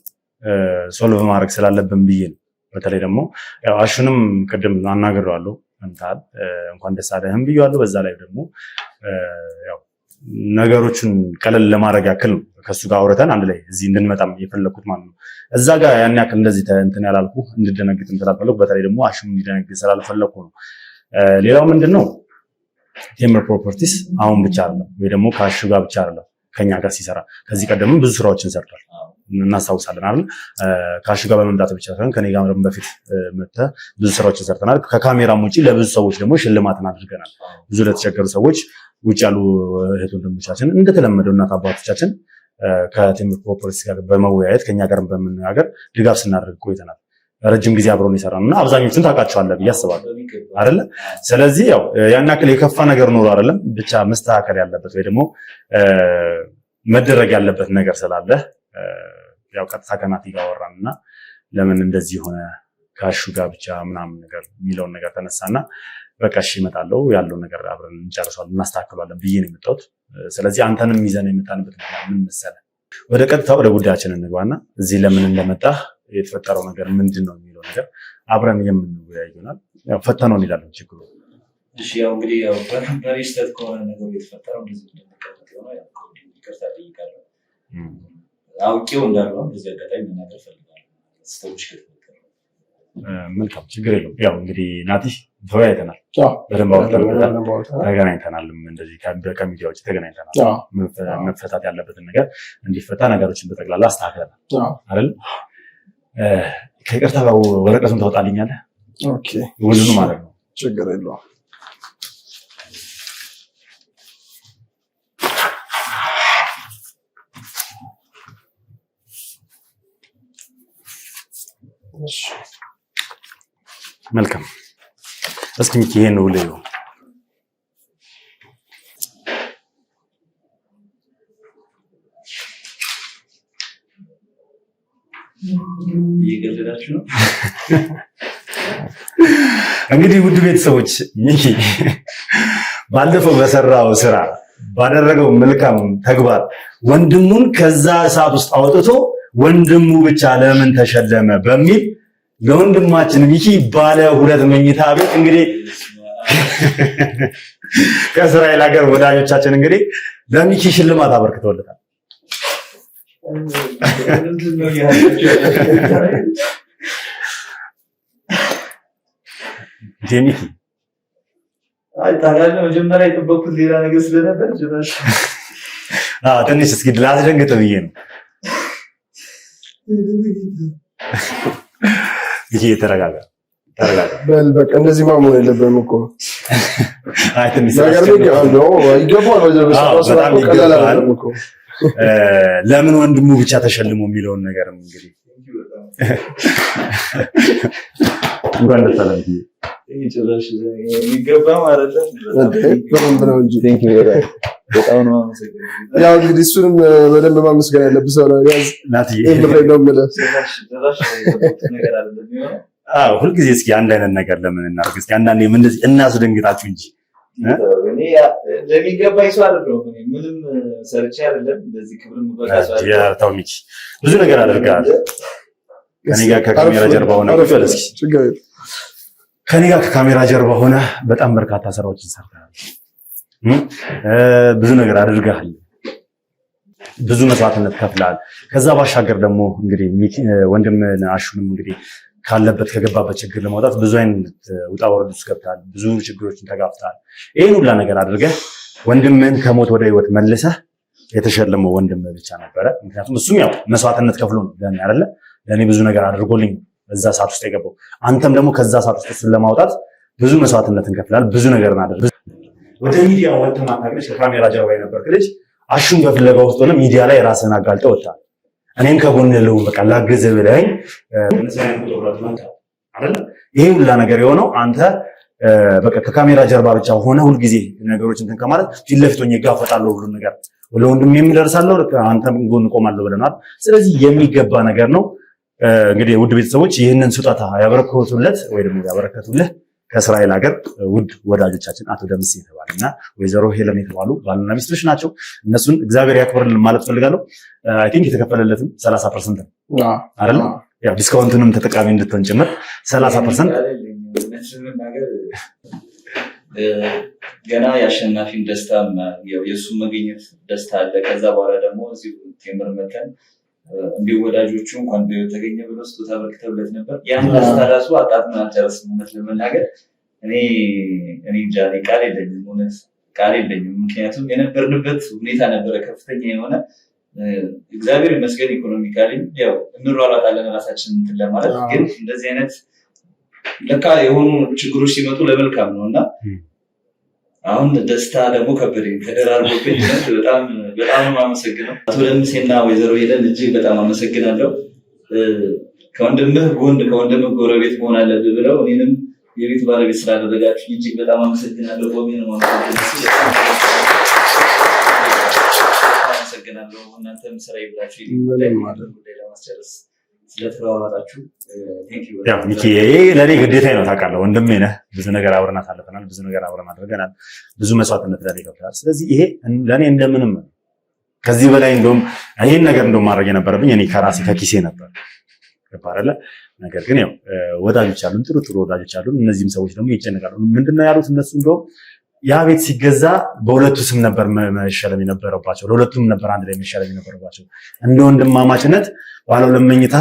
ሶልቭ ማድረግ ስላለብን ብዬ ነው። በተለይ ደግሞ ያው አሹንም ቅድም አናግሬዋለሁ እንኳን ደስ አለህም ብያለሁ። በዛ ላይ ደግሞ ያው ነገሮችን ቀለል ለማድረግ ያክል ነው ከሱ ጋር አውርተን አንድ ላይ እዚህ እንድንመጣም የፈለኩት ማለት ነው። እዛ ጋር ያን ያክል እንደዚህ እንትን ያላልኩ እንድደነግጥ ስላልፈለኩ በተለይ ደግሞ አሹም እንዲደነግጥ ስላልፈለኩ ነው። ሌላው ምንድነው ቴምር ፕሮፐርቲስ አሁን ብቻ አይደለም ወይ ደግሞ ከአሹ ጋር ብቻ አይደለም ከኛ ጋር ሲሰራ ከዚህ ቀደምም ብዙ ስራዎችን ሰርቷል እናስታውሳለን አይደል? ከአሹ ጋር በመምጣት ብቻ ሳይሆን ከኔ ጋር በፊት መጥተህ ብዙ ስራዎችን ሰርተናል። ከካሜራም ውጪ ለብዙ ሰዎች ደግሞ ሽልማትን አድርገናል። ብዙ ለተቸገሩ ሰዎች ውጭ ያሉ እህት ወንድሞቻችን እንደተለመደው እናት አባቶቻችን ከቴምር ፕሮፐርቲስ ጋር በመወያየት ከኛ ጋር በመነጋገር ድጋፍ ስናደርግ ቆይተናል። ረጅም ጊዜ አብረውን የሰራን እና አብዛኞቹን ታውቃቸዋለህ ብዬ አስባለሁ አይደለ? ስለዚህ ያው ያን ያክል የከፋ ነገር ኖሮ አይደለም ብቻ መስተካከል ያለበት ወይ ደግሞ መደረግ ያለበት ነገር ስላለ ያው ቀጥታ ከናቲ ጋር አወራንና ለምን እንደዚህ ሆነ ከአሹ ጋር ብቻ ምናምን ነገር የሚለውን ነገር ተነሳና በቃ እሺ እመጣለሁ ያለውን ነገር አብረን እንጨርሳለን እናስተካክሏለን ብዬ ነው የመጣሁት። ስለዚህ አንተንም ይዘን የመጣንበት ምን መሰለህ፣ ወደ ቀጥታ ወደ ጉዳያችን እንግባና እዚህ ለምን እንደመጣህ የተፈጠረው ነገር ምንድን ነው የሚለው ነገር አብረን የምንወያይ ይሆናል። ያው ፈተነው እንላለን ችግሩ። እሺ ያው እንግዲህ ያው በሪስተት ከሆነ ነገር የተፈጠረው እንደዚህ እንደምቀጥታ ነው። ያው ይቅርታ ጠይቃለሁ። አውቄው እንዳልሆነ በዚህ አጋጣሚ መናገር ፈልጋለሁ። ስተውሽ ከተፈጠረ መልካም ችግር የለውም። ያው እንግዲህ ናቲ ተወያይተናል፣ በደንብ ተገናኝተናል። እንደዚህ ከሚዲያዎች ተገናኝተናል። መፈታት ያለበትን ነገር እንዲፈታ ነገሮችን በጠቅላላ አስተካክለናል አይደል? ከይቅርታ ጋር ወረቀቱን ታወጣልኛለህ? ኦኬ፣ ሁሉንም ማለት ነው። ችግር የለውም። መልካም። እስኪ ሚኪ ይሄን ነው ለዩ እየገለዳችሁ ነው። እንግዲህ ውድ ቤተሰቦች ሚኪ ባለፈው በሰራው ስራ ባደረገው መልካም ተግባር ወንድሙን ከዛ እሳት ውስጥ አውጥቶ ወንድሙ ብቻ ለምን ተሸለመ በሚል ለወንድማችን ሚኪ ባለ 2 መኝታ ቤት እንግዲህ ከእስራኤል ሀገር ወዳጆቻችን እንግዲህ ለሚኪ ሽልማት አበርክተውለታል። ሚኪ ታዲያ መጀመሪያ የጠበኩት ሌላ ነገር ስለነበር ትንሽ እስኪ ላስደንግጥ ብዬ ነው። ይሄ ተረጋጋ። በል በቃ እንደዚህ ማመን የለብህም እኮ። አይ ትንሽ ለምን ወንድሙ ብቻ ተሸልሞ የሚለውን ነገርም እንግዲህ እንኳን ደስ አለህ። ጭራሽ የሚገባ ማለት ነው እንጂ በጣም ነው የማመሰግነው። ያው እንግዲህ እሱንም በደንብ ማመስገን ያለብህ ሰው ነው። ያዝ ናትዬ ነው የምልህ። ሁልጊዜ እስኪ አንድ አይነት ነገር ለምን እናድርግ? እስኪ አንዳንዴ እንደዚህ እናስደንግጣችሁ እንጂ ለሚገባኝ ሰው አይደለም። ምንም ሰርቼ አይደለም እንደዚህ ክብር ምበቃ ያው ሚኪ ብዙ ነገር አድርገሃል። ከኔ ጋር ከካሜራ ጀርባ ሆነ ከኔ ጋር ከካሜራ ጀርባ ሆነ በጣም በርካታ ስራዎችን ሰርተሃል። ብዙ ነገር አድርገሃል። ብዙ መስዋዕትነት ከፍለሃል። ከዛ ባሻገር ደግሞ እንግዲህ ወንድምህን አሹንም እንግዲህ ካለበት ከገባበት ችግር ለማውጣት ብዙ አይነት ውጣ ውረድ ውስጥ ገብተሃል። ብዙ ችግሮችን ተጋፍተሃል። ይሄን ሁላ ነገር አድርገህ ወንድምህን ከሞት ወደ ህይወት መልሰህ የተሸለመው ወንድምህ ብቻ ነበረ። ምክንያቱም እሱም ያው መስዋዕትነት ከፍሎ ነው ለኔ አይደለ? ለኔ ብዙ ነገር አድርጎልኝ እዛ ሰዓት ውስጥ የገባው። አንተም ደግሞ ከዛ ሰዓት ውስጥ እሱን ለማውጣት ብዙ መስዋዕትነትን ከፍለሃል። ብዙ ነገር አድርገሃል። ወደ ሚዲያ ወጥተህ ማታውቅልሽ ከካሜራ ጀርባ የነበርክ ልጅ አሹን በፍለጋ ውስጥ ሆነ ሚዲያ ላይ ራስህን አጋልጠህ ወጣህ። እኔም ከጎን ያለው በቃ ላግዝህ ብለኸኝ ይሄ ሁላ ነገር የሆነው አንተ በቃ ከካሜራ ጀርባ ብቻ ሆነ ሁልጊዜ ነገሮች እንትን ከማለት ፊት ለፊት ሆኜ እጋፈጣለሁ ሁሉ ነገር ለወንድሜ የምደርሳለሁ አንተም ጎን ቆማለሁ ብለናል። ስለዚህ የሚገባ ነገር ነው። እንግዲህ ውድ ቤተሰቦች ይህንን ስጦታ ያበረከቱለት ወይ ደግሞ ያበረከቱልህ ከእስራኤል ሀገር ውድ ወዳጆቻችን አቶ ደምስ የተባለና ወይዘሮ ሄለን የተባሉ ባልና ሚስቶች ናቸው። እነሱን እግዚአብሔር ያክብርልን ማለት ፈልጋለሁ። አይ ቲንክ የተከፈለለትም 30% ነው አይደል? ያው ዲስካውንቱንም ተጠቃሚ እንድትሆን ጭምር 30% ገና የአሸናፊን ደስታ የእሱ መገኘት ደስታ አለ። ከዛ በኋላ ደግሞ እዚሁ ቴምር መተን እንዲሁ ወዳጆቹ እንኳን በህይወት ተገኘ ብሎ ስጦታ አበርክተውለት ነበር። ያን ደስታ ራሱ አጣጥመን አልጨረስንም። እውነት ለመናገር እኔ እንጃ ቃል የለኝም፣ እውነት ቃል የለኝም። ምክንያቱም የነበርንበት ሁኔታ ነበረ ከፍተኛ የሆነ እግዚአብሔር ይመስገን ኢኮኖሚካሊ ያው እንሯሯጣለን ራሳችን እንትን ለማለት ግን እንደዚህ አይነት ለካ የሆኑ ችግሮች ሲመጡ ለመልካም ነው እና አሁን ደስታ ደግሞ ከበደኝ ተደራርቦብኝ በጣም በጣም አመሰግናለሁ። አቶ ደምሴና ወይዘሮ ሄለን እጅግ በጣም አመሰግናለሁ። ከወንድምህ ጎን ከወንድምህ ጎረቤት መሆን አለብህ ብለው እኔንም የቤት ባለቤት ስላደረጋችሁ እጅግ በጣም አመሰግናለሁ። ቆሜን አመሰግናለሁ። እናንተም ስራ ይብላችሁ ጉዳይ ለማስጨረስ ስለተሯሯጣችሁ ሚኪ ለእኔ ግዴታዬ ነው። ታውቃለህ ወንድሜ ነህ። ብዙ ነገር አብረን አሳልፈናል። ብዙ ነገር አብረን አድርገናል። ብዙ መስዋዕትነት ለእኔ ገብተሃል። ስለዚህ ይሄ ለእኔ እንደምንም ከዚህ በላይ እንደውም ይሄን ነገር እንደውም ማድረግ የነበረብኝ እኔ ከራሴ ከኪሴ ነበር አይደለ? ነገር ግን ያው ወዳጆች አሉን፣ ጥሩ ጥሩ ወዳጆች አሉን። እነዚህም ሰዎች ደግሞ ይጨነቃሉ። ምንድነው ያሉት እነሱ እንደውም ያ ቤት ሲገዛ በሁለቱ ስም ነበር መሸለም የነበረባቸው። ለሁለቱም ነበር አንድ ላይ መሸለም የነበረባቸው። እንደ ወንድማማችነት ባለ 2 መኝታ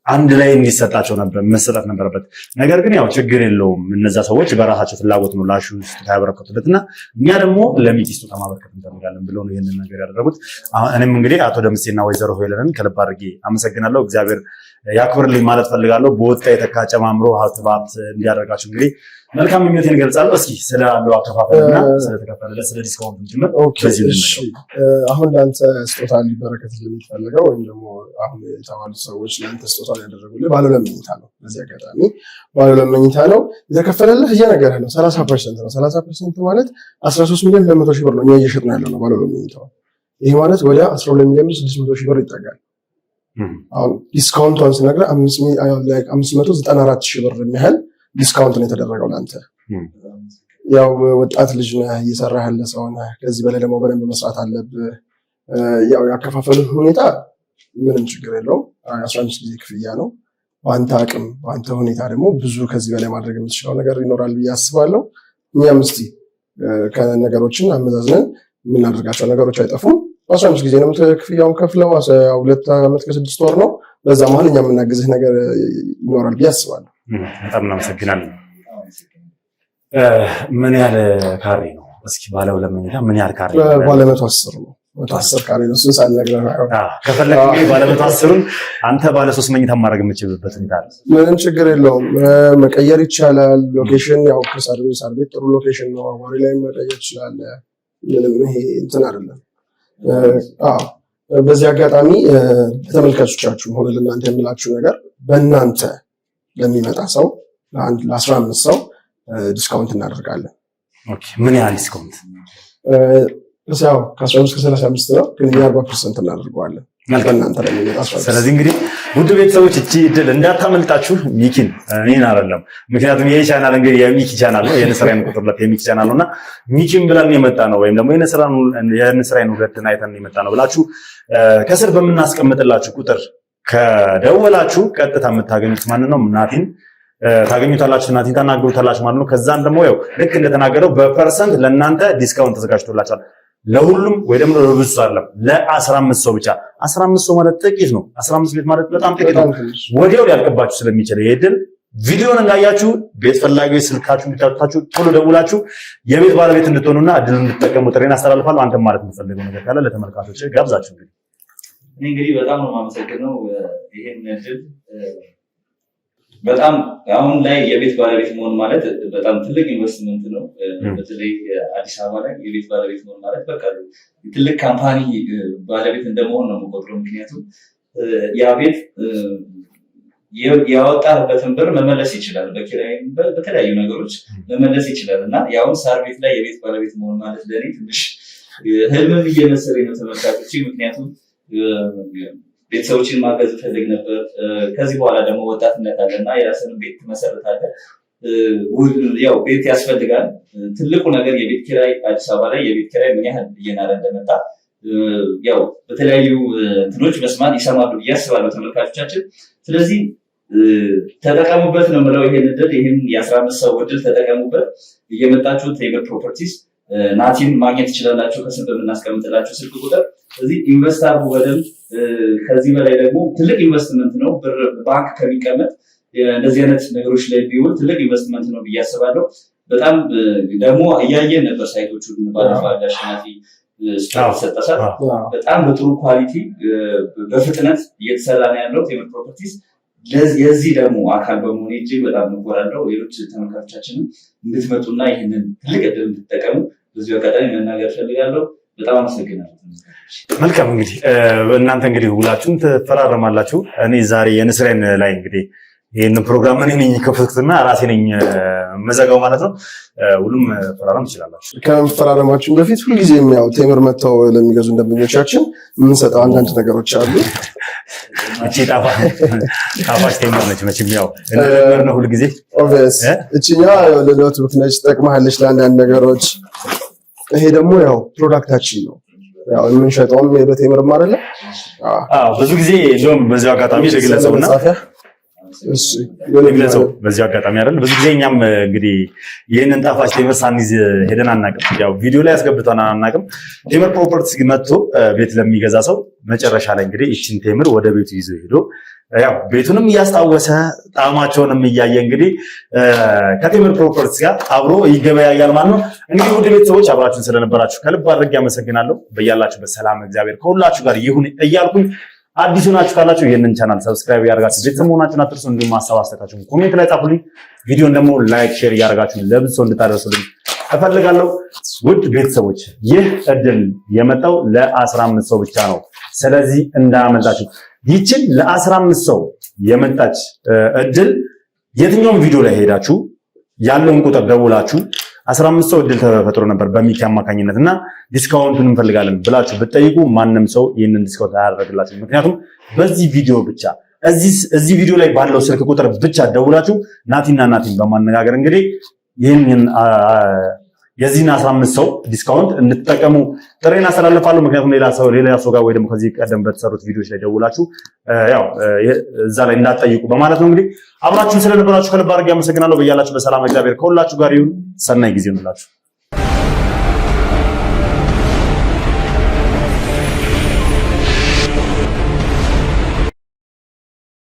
አንድ ላይ እንዲሰጣቸው መሰጠት ነበረበት። ነገር ግን ያው ችግር የለውም እነዛ ሰዎች በራሳቸው ፍላጎት ነው ላሹ ስጦታ ያበረከቱለትና እኛ ደግሞ ለሚኪ ስጦታ ማበረከት እንፈልጋለን ብለው ነው ይህንን ነገር ያደረጉት። እኔም እንግዲህ አቶ ደምሴና ወይዘሮ ሄለንን ከልብ አድርጌ አመሰግናለሁ። እግዚአብሔር ያክብርልኝ ማለት ፈልጋለሁ። በወጣ የተካ ጨማምሮ ሀብት እንዲያደርጋቸው እንግዲህ መልካም ምኞቴን እገልጻለሁ። እስኪ ስላለው አከፋፈልና ስለተከፈለለት ስለ ዲስካውንት ጭምር አሁን ለአንተ ስጦታ ሊበረከት የሚፈልገው ወይም ደግሞ አሁን የተባሉት ሰዎች ለአንተ ስጦታ ያደረጉልህ ባለ ሁለት መኝታ ነው። በዚህ አጋጣሚ ባለ ሁለት መኝታ ነው የተከፈለልህ እየነገረህ ነው 30% ነው። 30% ማለት 13 ሚሊዮን 200 ሺህ ብር ነው እኛ እየሸጥን ያለው ነው ባለ ሁለት መኝታው። ይሄ ማለት ወደ 12 ሚሊዮን 600 ሺህ ብር ይጠጋል። አሁን ዲስካውንቱን ስነግርህ 594 ሺህ ብር የሚያህል ዲስካውንት ነው የተደረገው ለአንተ። ያው ወጣት ልጅ ነህ፣ እየሰራህ ያለ ሰው ነህ። ከዚህ በላይ ደግሞ በደንብ መስራት አለብህ። ያው ያከፋፈሉ ሁኔታ ምንም ችግር የለውም። 15 ጊዜ ክፍያ ነው። በአንተ አቅም በአንተ ሁኔታ ደግሞ ብዙ ከዚህ በላይ ማድረግ የምትችለው ነገር ይኖራል ብዬ አስባለሁ። እኛም እስቲ ከነገሮችን አመዛዝነን የምናደርጋቸው ነገሮች አይጠፉም። 15 ጊዜ ነው ክፍያውን ከፍለው 2 ዓመት ከ6 ወር ነው። በዛ መሀል እኛ የምናግዝህ ነገር ይኖራል ብዬ አስባለሁ። በጣም እናመሰግናለን። ምን ያህል ካሬ ነው? እስኪ ባለ ሁለት መኝታ ምን ያህል ካሬ ነው? ባለ 110 ነው። 110 ካሬ ነው። እሱን ሳልነግርህ ከፈለክ ባለ 110ን አንተ ባለ 3 መኝታ ማድረግ የምችልበት ሁኔታ አለ። ምንም ችግር የለውም። መቀየር ይቻላል። ሎኬሽን ያው ከሳር ቤት ጥሩ ሎኬሽን ነው። አዋሪ ላይ መቀየር ይችላል። ምንም ይሄ እንትን አይደለም። በዚህ አጋጣሚ ለተመልካቾቻችሁ ሆነ ለእናንተ የምላችሁ ነገር በእናንተ ለሚመጣ ሰው ለ15 ሰው ዲስካውንት እናደርጋለን። ኦኬ ምን ያህል ዲስካውንት? ያው ከ15 ከ35 ነው፣ ግን እኛ 40% እናደርገዋለን በእናንተ ለሚመጣ ሰው። ስለዚህ እንግዲህ ውድ ቤተሰቦች እቺ እድል እንዳታመልጣችሁ። ሚኪን እኔን አይደለም፣ ምክንያቱም ይሄ ቻናል እንግዲህ የሚኪ ቻናል ነው፣ የንስራይን ቁጥር 2 የሚኪ ቻናል ነውና ሚኪን ብለን የመጣ ነው ወይም ደግሞ የንስራይን 2 አይተን የመጣ ነው ብላችሁ ከስር በምናስቀምጥላችሁ ቁጥር ከደወላችሁ ቀጥታ የምታገኙት ማን ነው? ናቲን ታገኙታላችሁ። ናቲን ታናግሩታላችሁ ማለት ነው። ከዛን ደግሞ ያው ልክ እንደተናገረው በፐርሰንት ለእናንተ ዲስካውንት ተዘጋጅቶላችኋል። ለሁሉም ወይ ደግሞ ለብዙ አይደለም፣ ለ15 ሰው ብቻ። 15 ሰው ማለት ጥቂት ነው። 15 ቤት ማለት በጣም ጥቂት ነው። ወዲያው ሊያልቅባችሁ ስለሚችል ይሄ ድል ቪዲዮን እንዳያችሁ ቤት ፈላጊዎች ስልካችሁ እንድታጡታችሁ ቶሎ ደውላችሁ የቤት ባለቤት እንድትሆኑና እድል እንድትጠቀሙ ጥሬን አስተላልፋለሁ። አንተም ማለት የምትፈልገው ነገር ካለ ለተመልካቾች ጋብዛችሁ። እንግዲህ በጣም ነው የማመሰግነው ይሄን እድል። በጣም አሁን ላይ የቤት ባለቤት መሆን ማለት በጣም ትልቅ ኢንቨስትመንት ነው። በተለይ አዲስ አበባ ላይ የቤት ባለቤት መሆን ማለት በቃ ትልቅ ካምፓኒ ባለቤት እንደመሆን ነው የምቆጥረው። ምክንያቱም ያ ቤት ያወጣበትን ብር መመለስ ይችላል፣ በኪራይም በተለያዩ ነገሮች መመለስ ይችላል እና ያውን ሳር ቤት ላይ የቤት ባለቤት መሆን ማለት ለኔ ትንሽ ህልምም እየመሰለኝ ነው ተመልካቾች። ምክንያቱም ቤተሰቦችን ማገዝ ፈልግ ነበር። ከዚህ በኋላ ደግሞ ወጣትነት አለና የራስን ቤት ትመሰርታለህ። ያው ቤት ያስፈልጋል። ትልቁ ነገር የቤት ኪራይ፣ አዲስ አበባ ላይ የቤት ኪራይ ምን ያህል እየናረ እንደመጣ ያው በተለያዩ እንትኖች መስማት ይሰማሉ ብዬ አስባለሁ ተመልካቾቻችን። ስለዚህ ተጠቀሙበት ነው የምለው ይሄን እድል፣ ይሄን የ15 ሰው እድል ተጠቀሙበት። እየመጣችሁ ቴምር ፕሮፐርቲስ ናቲን ማግኘት ትችላላችሁ ከስር በምናስቀምጥላችሁ ስልክ ቁጥር። ስለዚህ ኢንቨስት አድርጉ በደንብ። ከዚህ በላይ ደግሞ ትልቅ ኢንቨስትመንት ነው። ብር ባንክ ከሚቀመጥ እንደዚህ አይነት ነገሮች ላይ ቢውል ትልቅ ኢንቨስትመንት ነው ብዬ አስባለሁ። በጣም ደግሞ እያየን ነበር ሳይቶቹን ባለፈው አሸናፊ ሰጠሳል። በጣም በጥሩ ኳሊቲ በፍጥነት እየተሰራ ነው ያለው ቴምር ፕሮፐርቲስ። የዚህ ደግሞ አካል በመሆን እጅግ በጣም እንኮራለሁ። ሌሎች ተመልካቾቻችንም እንድትመጡና ይህንን ትልቅ እድል እንድትጠቀሙ በዚሁ አጋጣሚ መናገር ፈልጋለሁ። በጣም አመሰግናለሁ። መልካም እንግዲህ እናንተ እንግዲህ ውላችሁን ትፈራረማላችሁ። እኔ ዛሬ የንስራይን ላይ እንግዲህ ይህንን ፕሮግራም እኔ ነኝ ከፍትክትና ራሴ ነኝ መዘጋው ማለት ነው። ሁሉም ፈራረም ትችላላችሁ። ከመፈራረማችን በፊት ሁልጊዜም ያው ቴምር መጥተው ለሚገዙ ደንበኞቻችን የምንሰጠው አንዳንድ ነገሮች አሉ። እቺ ጣፋጭ ቴምር ነች። መቼም ያው እንደነገር ነው ሁልጊዜ ኦብቪየስ እቺኛ ለኖትቡክ ነች፣ ትጠቅማለች ለአንዳንድ ነገሮች። ይሄ ደግሞ ያው ፕሮዳክታችን ነው። ያው የምንሸጠውም በቴምር አይደለ? ብዙ ጊዜ እንደውም በዚህ አጋጣሚ ለግለሰውና ግለሰው በዚህ አጋጣሚ አይደል ብዙ ጊዜ እኛም እንግዲህ ይህንን ጣፋጭ ቴምር ሳንይዝ ሄደን አናውቅም። ያው ቪዲዮ ላይ ያስገብተን አናውቅም። ቴምር ፕሮፐርቲስ መጥቶ ቤት ለሚገዛ ሰው መጨረሻ ላይ እንግዲህ እቺን ቴምር ወደ ቤቱ ይዞ ሄዶ ያው ቤቱንም እያስታወሰ ጣዕማቸውንም እያየ እንግዲህ ከቴምር ፕሮፐርቲስ ጋር አብሮ ይገበያያል ማለት ነው። እንግዲህ ውድ ቤተሰቦች አብራችሁን ስለነበራችሁ ከልብ አድርጌ አመሰግናለሁ። በያላችሁበት ሰላም እግዚአብሔር ከሁላችሁ ጋር ይሁን እያልኩኝ አዲሱ ናችሁ ካላችሁ ይህንን ቻናል ሰብስክራይብ ያደርጋችሁ ቤተሰብ መሆናችሁን አትርሱ። እንዲሁም ሀሳብ አስተያየታችሁን ኮሜንት ላይ ጻፉልኝ። ቪዲዮን ደግሞ ላይክ፣ ሼር እያደረጋችሁ ለብዙ ሰው እንድታደርሱልኝ እፈልጋለሁ። ውድ ቤተሰቦች ይህ እድል የመጣው ለ15 ሰው ብቻ ነው። ስለዚህ እንዳያመልጣችሁ። ይችን ለ15 ሰው የመጣች እድል የትኛውም ቪዲዮ ላይ ሄዳችሁ ያለውን ቁጥር ደውላችሁ 15 ሰው እድል ተፈጥሮ ነበር በሚኪ አማካኝነት እና ዲስካውንቱን እንፈልጋለን ብላችሁ ብትጠይቁ ማንም ሰው ይህንን ዲስካውንት አያደርግላችሁ። ምክንያቱም በዚህ ቪዲዮ ብቻ እዚህ ቪዲዮ ላይ ባለው ስልክ ቁጥር ብቻ ደውላችሁ ናቲን በማነጋገር እንግዲህ ይህንን የዚህን 15 ሰው ዲስካውንት እንድትጠቀሙ ጥሬን አስተላልፋለሁ። ምክንያቱም ሌላ ሰው ጋር ወይ ደግሞ ከዚህ ቀደም በተሰሩት ቪዲዮዎች ላይ ደውላችሁ ያው እዛ ላይ እንዳትጠይቁ በማለት ነው። እንግዲህ አብራችሁን ስለነበራችሁ ከልብ አድርጌ አመሰግናለሁ። በያላችሁ በሰላም እግዚአብሔር ከሁላችሁ ጋር ይሁን። ሰናይ ጊዜ ይሁንላችሁ።